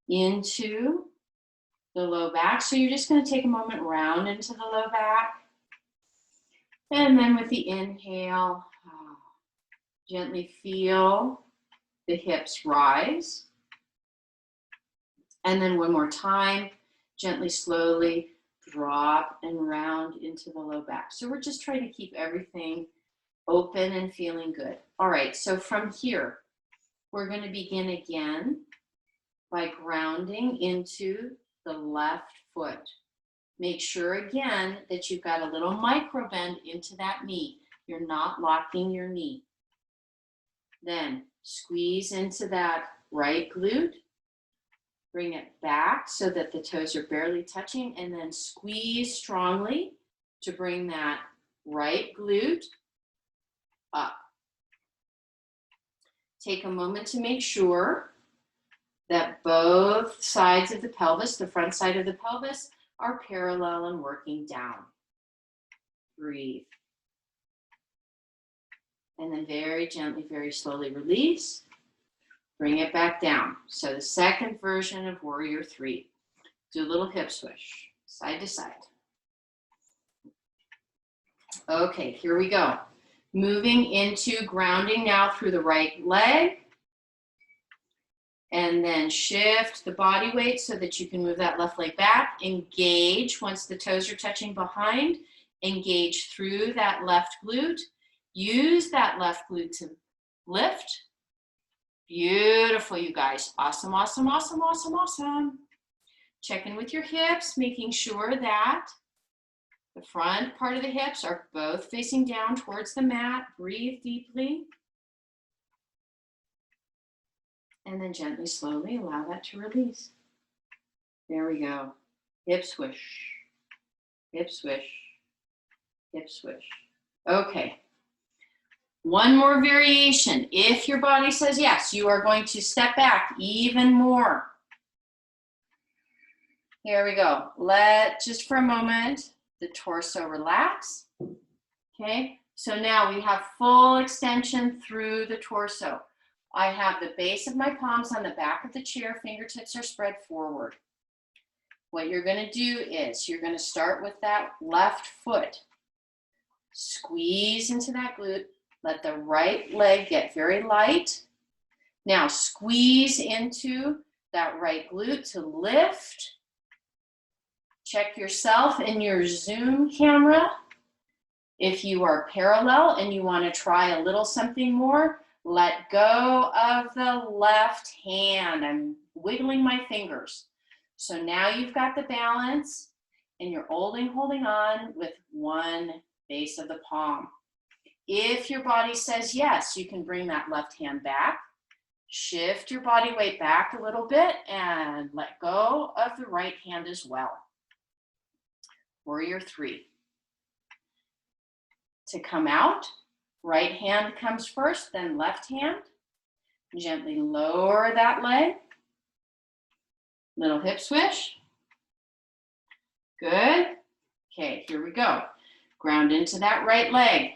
into the low back. So you're just going to take a moment round into the low back. And then with the inhale, gently feel the hips rise. And then one more time, gently, slowly drop and round into the low back. So we're just trying to keep everything open and feeling good. All right, so from here, we're going to begin again by grounding into the left foot. Make sure again that you've got a little micro bend into that knee. You're not locking your knee. Then squeeze into that right glute. Bring it back so that the toes are barely touching, and then squeeze strongly to bring that right glute up. Take a moment to make sure that both sides of the pelvis, the front side of the pelvis, are parallel and working down. Breathe. And then very gently, very slowly release. Bring it back down. So the second version of Warrior 3. Do a little hip swish, side to side. Okay, here we go. Moving into grounding now through the right leg. And then shift the body weight so that you can move that left leg back. Engage once the toes are touching behind. Engage through that left glute. Use that left glute to lift. Beautiful, you guys. Awesome, awesome, awesome, awesome, awesome. Check in with your hips, making sure that the front part of the hips are both facing down towards the mat. Breathe deeply. And then gently, slowly allow that to release. There we go. Hip swish, hip swish, hip swish. Okay. One more variation. If your body says yes, you are going to step back even more. Here we go. Let, just for a moment, the torso relax. Okay, so now we have full extension through the torso. I have the base of my palms on the back of the chair, fingertips are spread forward. What you're going to do is you're going to start with that left foot. Squeeze into that glute. Let the right leg get very light. Now squeeze into that right glute to lift. Check yourself in your Zoom camera. If you are parallel and you want to try a little something more, let go of the left hand. I'm wiggling my fingers. So now you've got the balance and you're holding on with one base of the palm. If your body says yes, you can bring that left hand back, shift your body weight back a little bit and let go of the right hand as well. Warrior 3. To come out, right hand comes first, then left hand. Gently lower that leg. Little hip swish. Good. Okay, here we go. Ground into that right leg.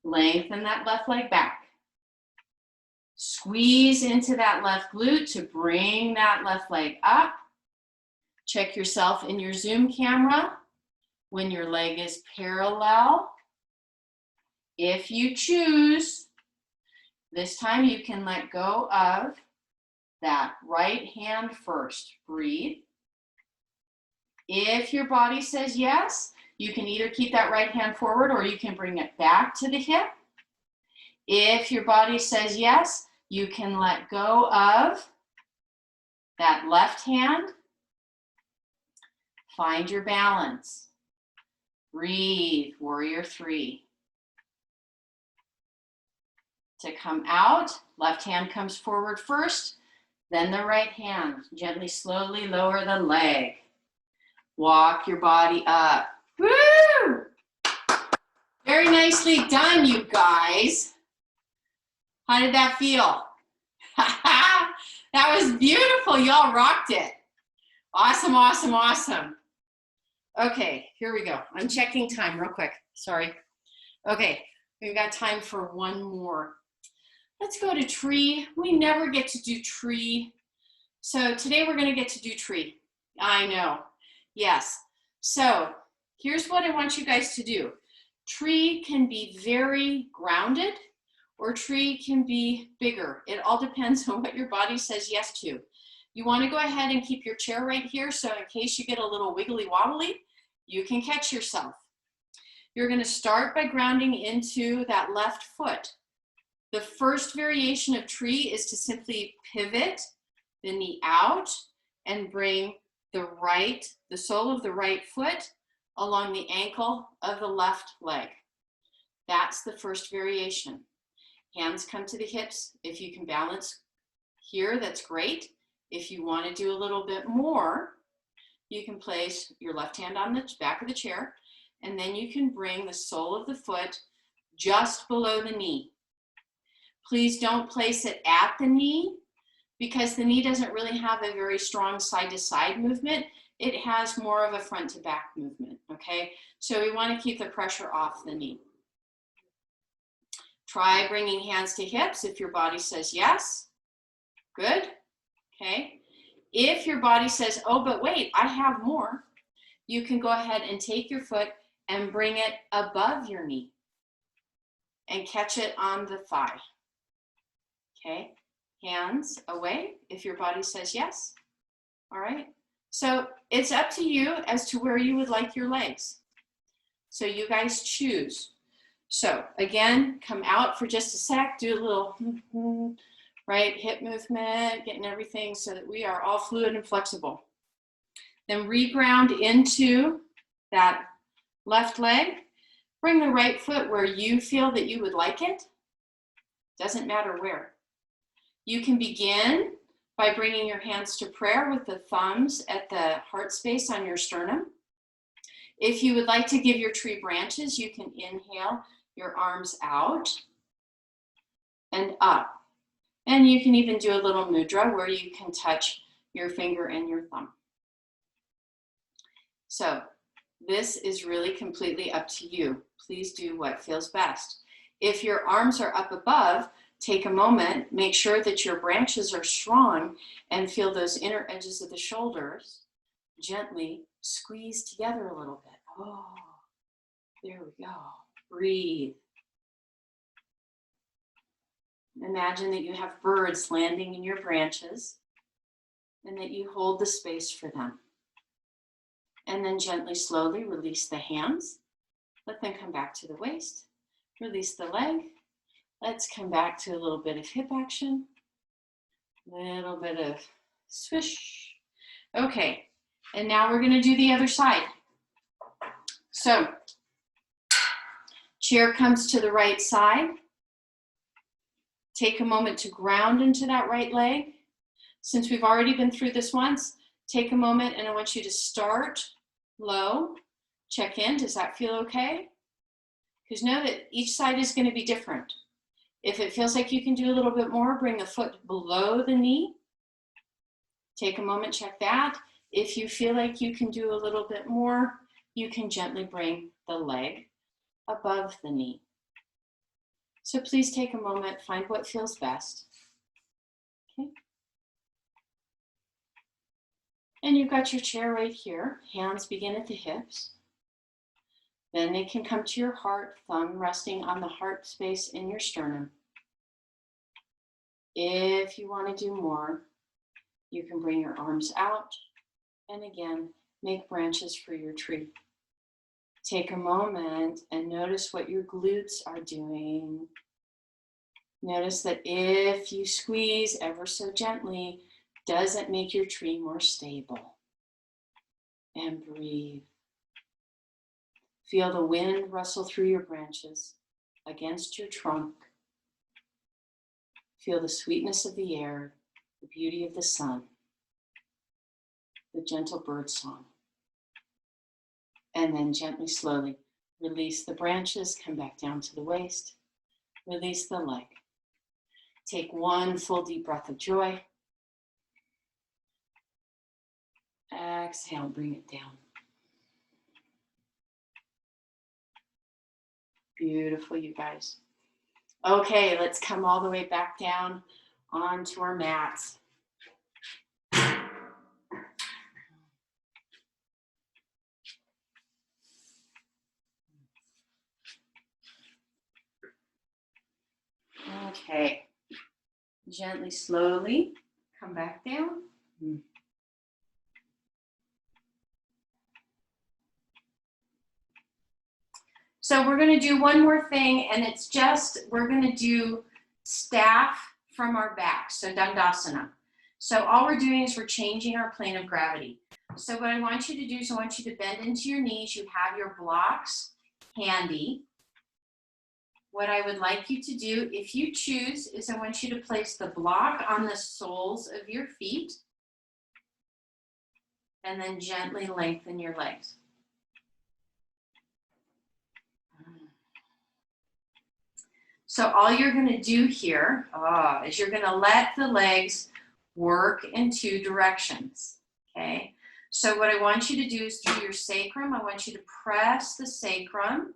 Lengthen that left leg back. Squeeze into that left glute to bring that left leg up. Check yourself in your Zoom camera when your leg is parallel. If you choose, this time you can let go of that right hand first. Breathe. If your body says yes, you can either keep that right hand forward or you can bring it back to the hip. If your body says yes, you can let go of that left hand. Find your balance. Breathe, Warrior 3. To come out, left hand comes forward first, then the right hand. Gently, slowly lower the leg. Walk your body up. Woo! Very nicely done, you guys. How did that feel? That was beautiful. Y'all rocked it. Awesome, awesome, awesome. Okay, here we go. I'm checking time real quick. Sorry. Okay, we've got time for one more. Let's go to tree. We never get to do tree. So today we're going to get to do tree. I know. Yes. So here's what I want you guys to do. Tree can be very grounded or tree can be bigger. It all depends on what your body says yes to. You want to go ahead and keep your chair right here so in case you get a little wiggly wobbly, you can catch yourself. You're going to start by grounding into that left foot. The first variation of tree is to simply pivot the knee out and bring the sole of the right foot along the ankle of the left leg. That's the first variation. Hands come to the hips. If you can balance here, that's great. If you want to do a little bit more, you can place your left hand on the back of the chair, and then you can bring the sole of the foot just below the knee. Please don't place it at the knee because the knee doesn't really have a very strong side-to-side movement. It has more of a front-to-back movement, okay? So we want to keep the pressure off the knee. Try bringing hands to hips if your body says yes. Good, okay? If your body says, oh, but wait, I have more, you can go ahead and take your foot and bring it above your knee and catch it on the thigh, okay? Hands away if your body says yes, all right? So it's up to you as to where you would like your legs. So you guys choose. So again, come out for just a sec, do a little, right, hip movement, getting everything so that we are all fluid and flexible. Then reground into that left leg. Bring the right foot where you feel that you would like it. Doesn't matter where. You can begin by bringing your hands to prayer with the thumbs at the heart space on your sternum. If you would like to give your tree branches, you can inhale your arms out and up. And you can even do a little mudra where you can touch your finger and your thumb. So this is really completely up to you. Please do what feels best. If your arms are up above, take a moment, make sure that your branches are strong and feel those inner edges of the shoulders gently squeeze together a little bit. Oh, there we go. Breathe. Imagine that you have birds landing in your branches and that you hold the space for them. And then gently, slowly release the hands. Let them come back to the waist. Release the leg. Let's come back to a little bit of hip action. A little bit of swish. Okay, and now we're gonna do the other side. So, chair comes to the right side. Take a moment to ground into that right leg. Since we've already been through this once, take a moment and I want you to start low. Check in, does that feel okay? Because know that each side is going to be different. If it feels like you can do a little bit more, bring the foot below the knee. Take a moment, check that. If you feel like you can do a little bit more, you can gently bring the leg above the knee. So please take a moment, find what feels best. Okay. And you've got your chair right here. Hands begin at the hips. Then they can come to your heart, thumb resting on the heart space in your sternum. If you want to do more, you can bring your arms out and again, make branches for your tree. Take a moment and notice what your glutes are doing. Notice that if you squeeze ever so gently, does it make your tree more stable? And breathe. Feel the wind rustle through your branches against your trunk. Feel the sweetness of the air, the beauty of the sun, the gentle bird song. And then gently, slowly release the branches, come back down to the waist, release the leg. Take one full deep breath of joy. Exhale, bring it down. Beautiful, you guys. Okay, let's come all the way back down onto our mats. Okay, gently, slowly come back down. So we're going to do one more thing, and it's just, we're going to do staff from our back, so Dandasana. So all we're doing is we're changing our plane of gravity. So what I want you to do is I want you to bend into your knees. You have your blocks handy. What I would like you to do, if you choose, is I want you to place the block on the soles of your feet and then gently lengthen your legs. So all you're going to do here is you're going to let the legs work in two directions, okay? So what I want you to do is through your sacrum, I want you to press the sacrum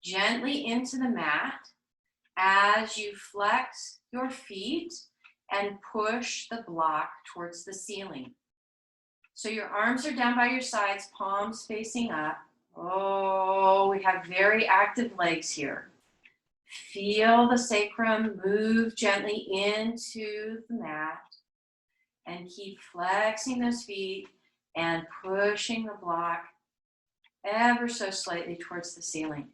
gently into the mat as you flex your feet and push the block towards the ceiling. So your arms are down by your sides, palms facing up. Oh, we have very active legs here. Feel the sacrum move gently into the mat and keep flexing those feet and pushing the block ever so slightly towards the ceiling.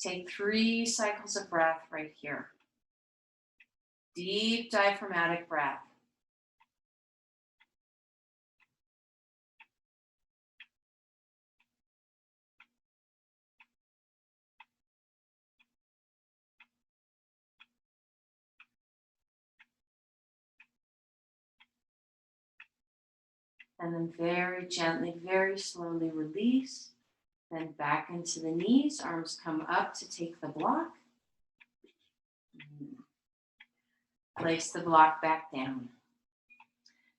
Take 3 cycles of breath right here. Deep diaphragmatic breath. And then very gently, very slowly release. Then back into the knees, arms come up to take the block. Place the block back down.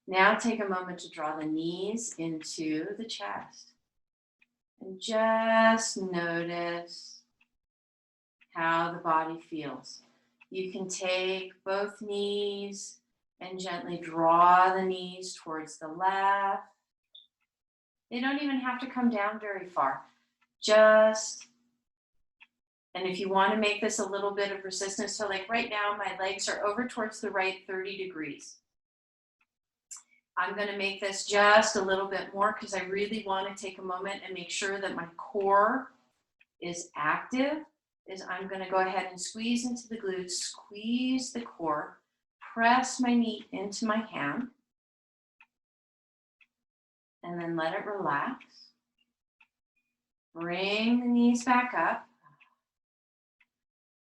Now take a moment to draw the knees into the chest. And just notice how the body feels. You can take both knees and gently draw the knees towards the left. They don't even have to come down very far. And if you want to make this a little bit of resistance, so like right now, my legs are over towards the right 30 degrees. I'm going to make this just a little bit more because I really want to take a moment and make sure that my core is active. I'm going to go ahead and squeeze into the glutes, squeeze the core, press my knee into my hand, and then let it relax. Bring the knees back up.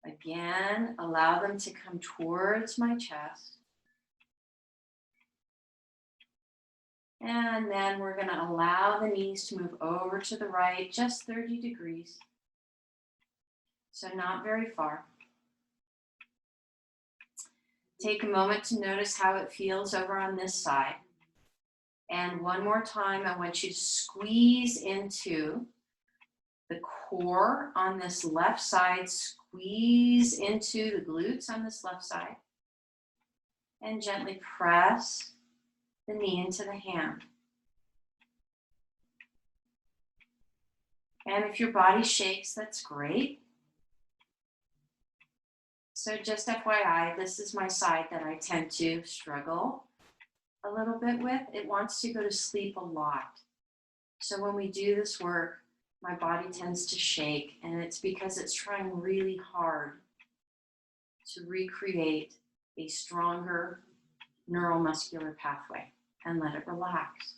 Again, allow them to come towards my chest. And then we're going to allow the knees to move over to the right, just 30 degrees. So not very far. Take a moment to notice how it feels over on this side. And one more time, I want you to squeeze into the core on this left side, squeeze into the glutes on this left side, and gently press the knee into the hand. And if your body shakes, that's great. So just FYI, this is my side that I tend to struggle a little bit with. It wants to go to sleep a lot. So when we do this work, my body tends to shake, and it's because it's trying really hard to recreate a stronger neuromuscular pathway and let it relax.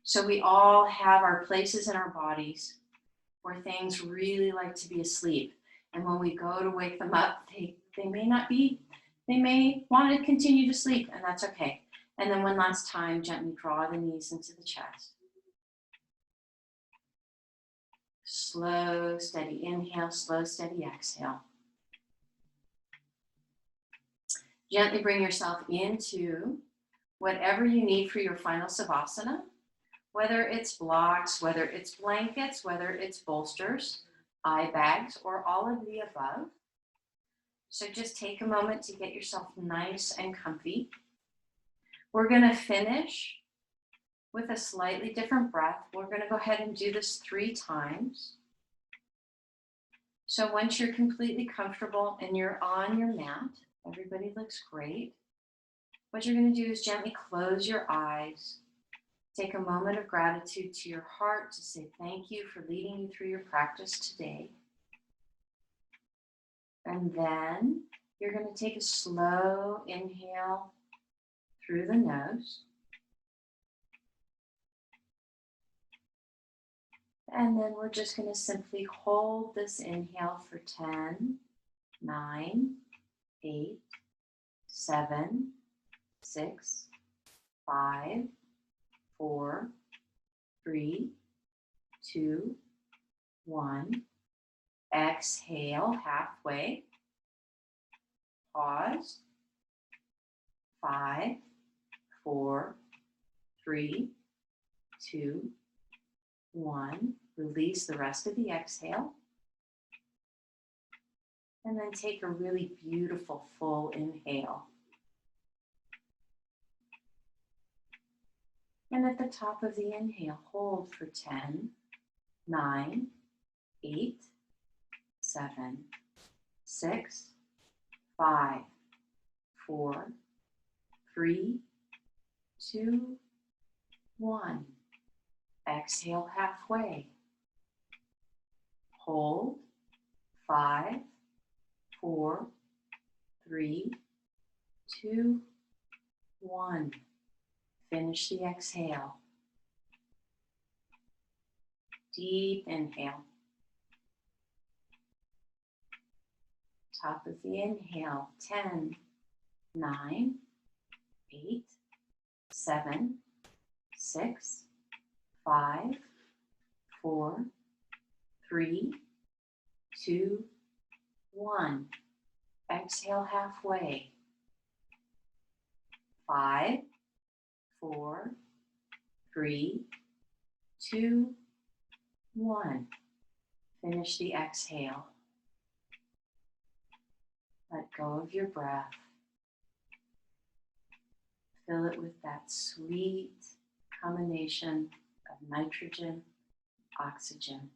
So we all have our places in our bodies where things really like to be asleep. And when we go to wake them up, they may not be, they may want to continue to sleep, and that's okay. And then one last time, gently draw the knees into the chest. Slow, steady inhale, slow, steady exhale. Gently bring yourself into whatever you need for your final Savasana, whether it's blocks, whether it's blankets, whether it's bolsters, eye bags, or all of the above. So just take a moment to get yourself nice and comfy. We're going to finish with a slightly different breath. We're going to go ahead and do this 3 times. So once you're completely comfortable and you're on your mat, everybody looks great. What you're going to do is gently close your eyes. Take a moment of gratitude to your heart to say thank you for leading you through your practice today. And then you're going to take a slow inhale through the nose. And then we're just going to simply hold this inhale for 10, 9, 8, 7, 6, 5, 4, 3, 2, 1. Exhale halfway. Pause. 5, 4, 3, 2, 1. Release the rest of the exhale. And then take a really beautiful full inhale. And at the top of the inhale, hold for 10, 9, 8, 7, 6, 5, 4, 3, 2, 1. Exhale halfway. Hold. 5, 4, 3, 2, 1. Finish the exhale. Deep inhale. Top of the inhale. 10, 9, 8, 7, 6, 5, 4, 3, 2, 1. Exhale halfway. 5, 4, 3, 2, 1. Finish the exhale. Let go of your breath. Fill it with that sweet combination of nitrogen, oxygen,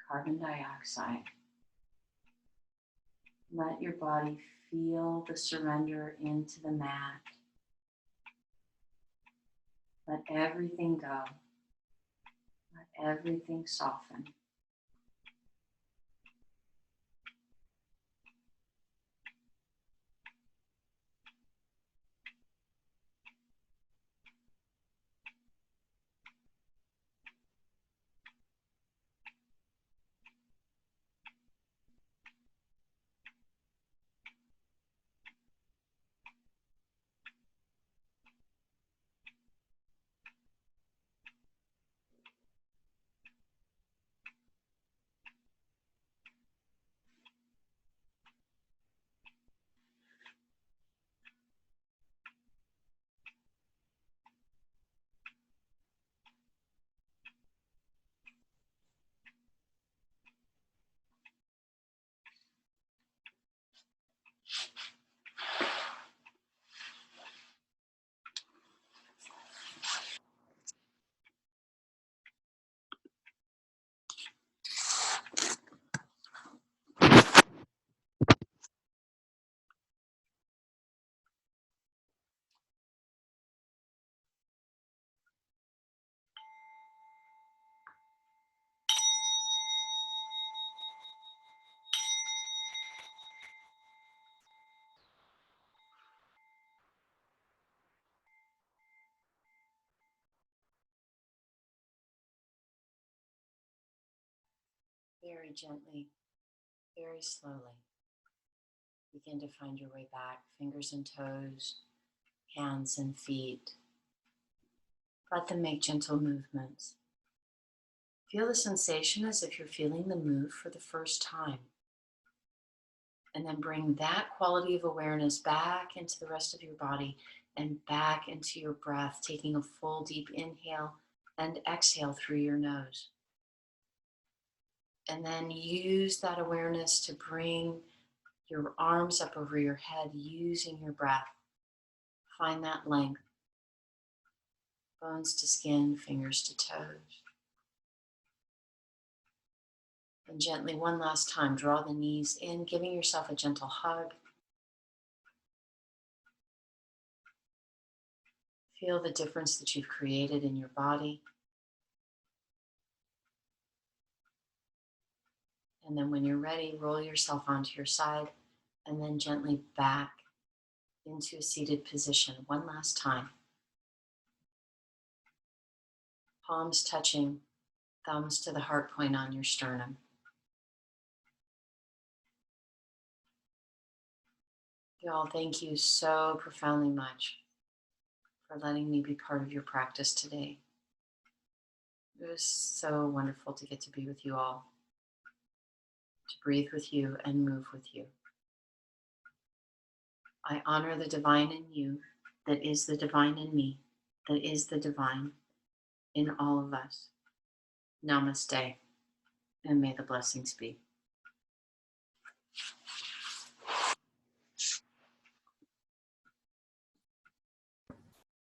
carbon dioxide. Let your body feel the surrender into the mat. Let everything go. Let everything soften. Very gently, very slowly, begin to find your way back, fingers and toes, hands and feet. Let them make gentle movements. Feel the sensation as if you're feeling the move for the first time. And then bring that quality of awareness back into the rest of your body and back into your breath, taking a full deep inhale and exhale through your nose. And then use that awareness to bring your arms up over your head using your breath. Find that length. Bones to skin, fingers to toes. And gently, one last time, draw the knees in, giving yourself a gentle hug. Feel the difference that you've created in your body. And then when you're ready, roll yourself onto your side and then gently back into a seated position one last time. Palms touching, thumbs to the heart point on your sternum. Y'all, thank you so profoundly much for letting me be part of your practice today. It was so wonderful to get to be with you all, to breathe with you and move with you. I honor the divine in you, that is the divine in me, that is the divine in all of us. Namaste, and may the blessings be.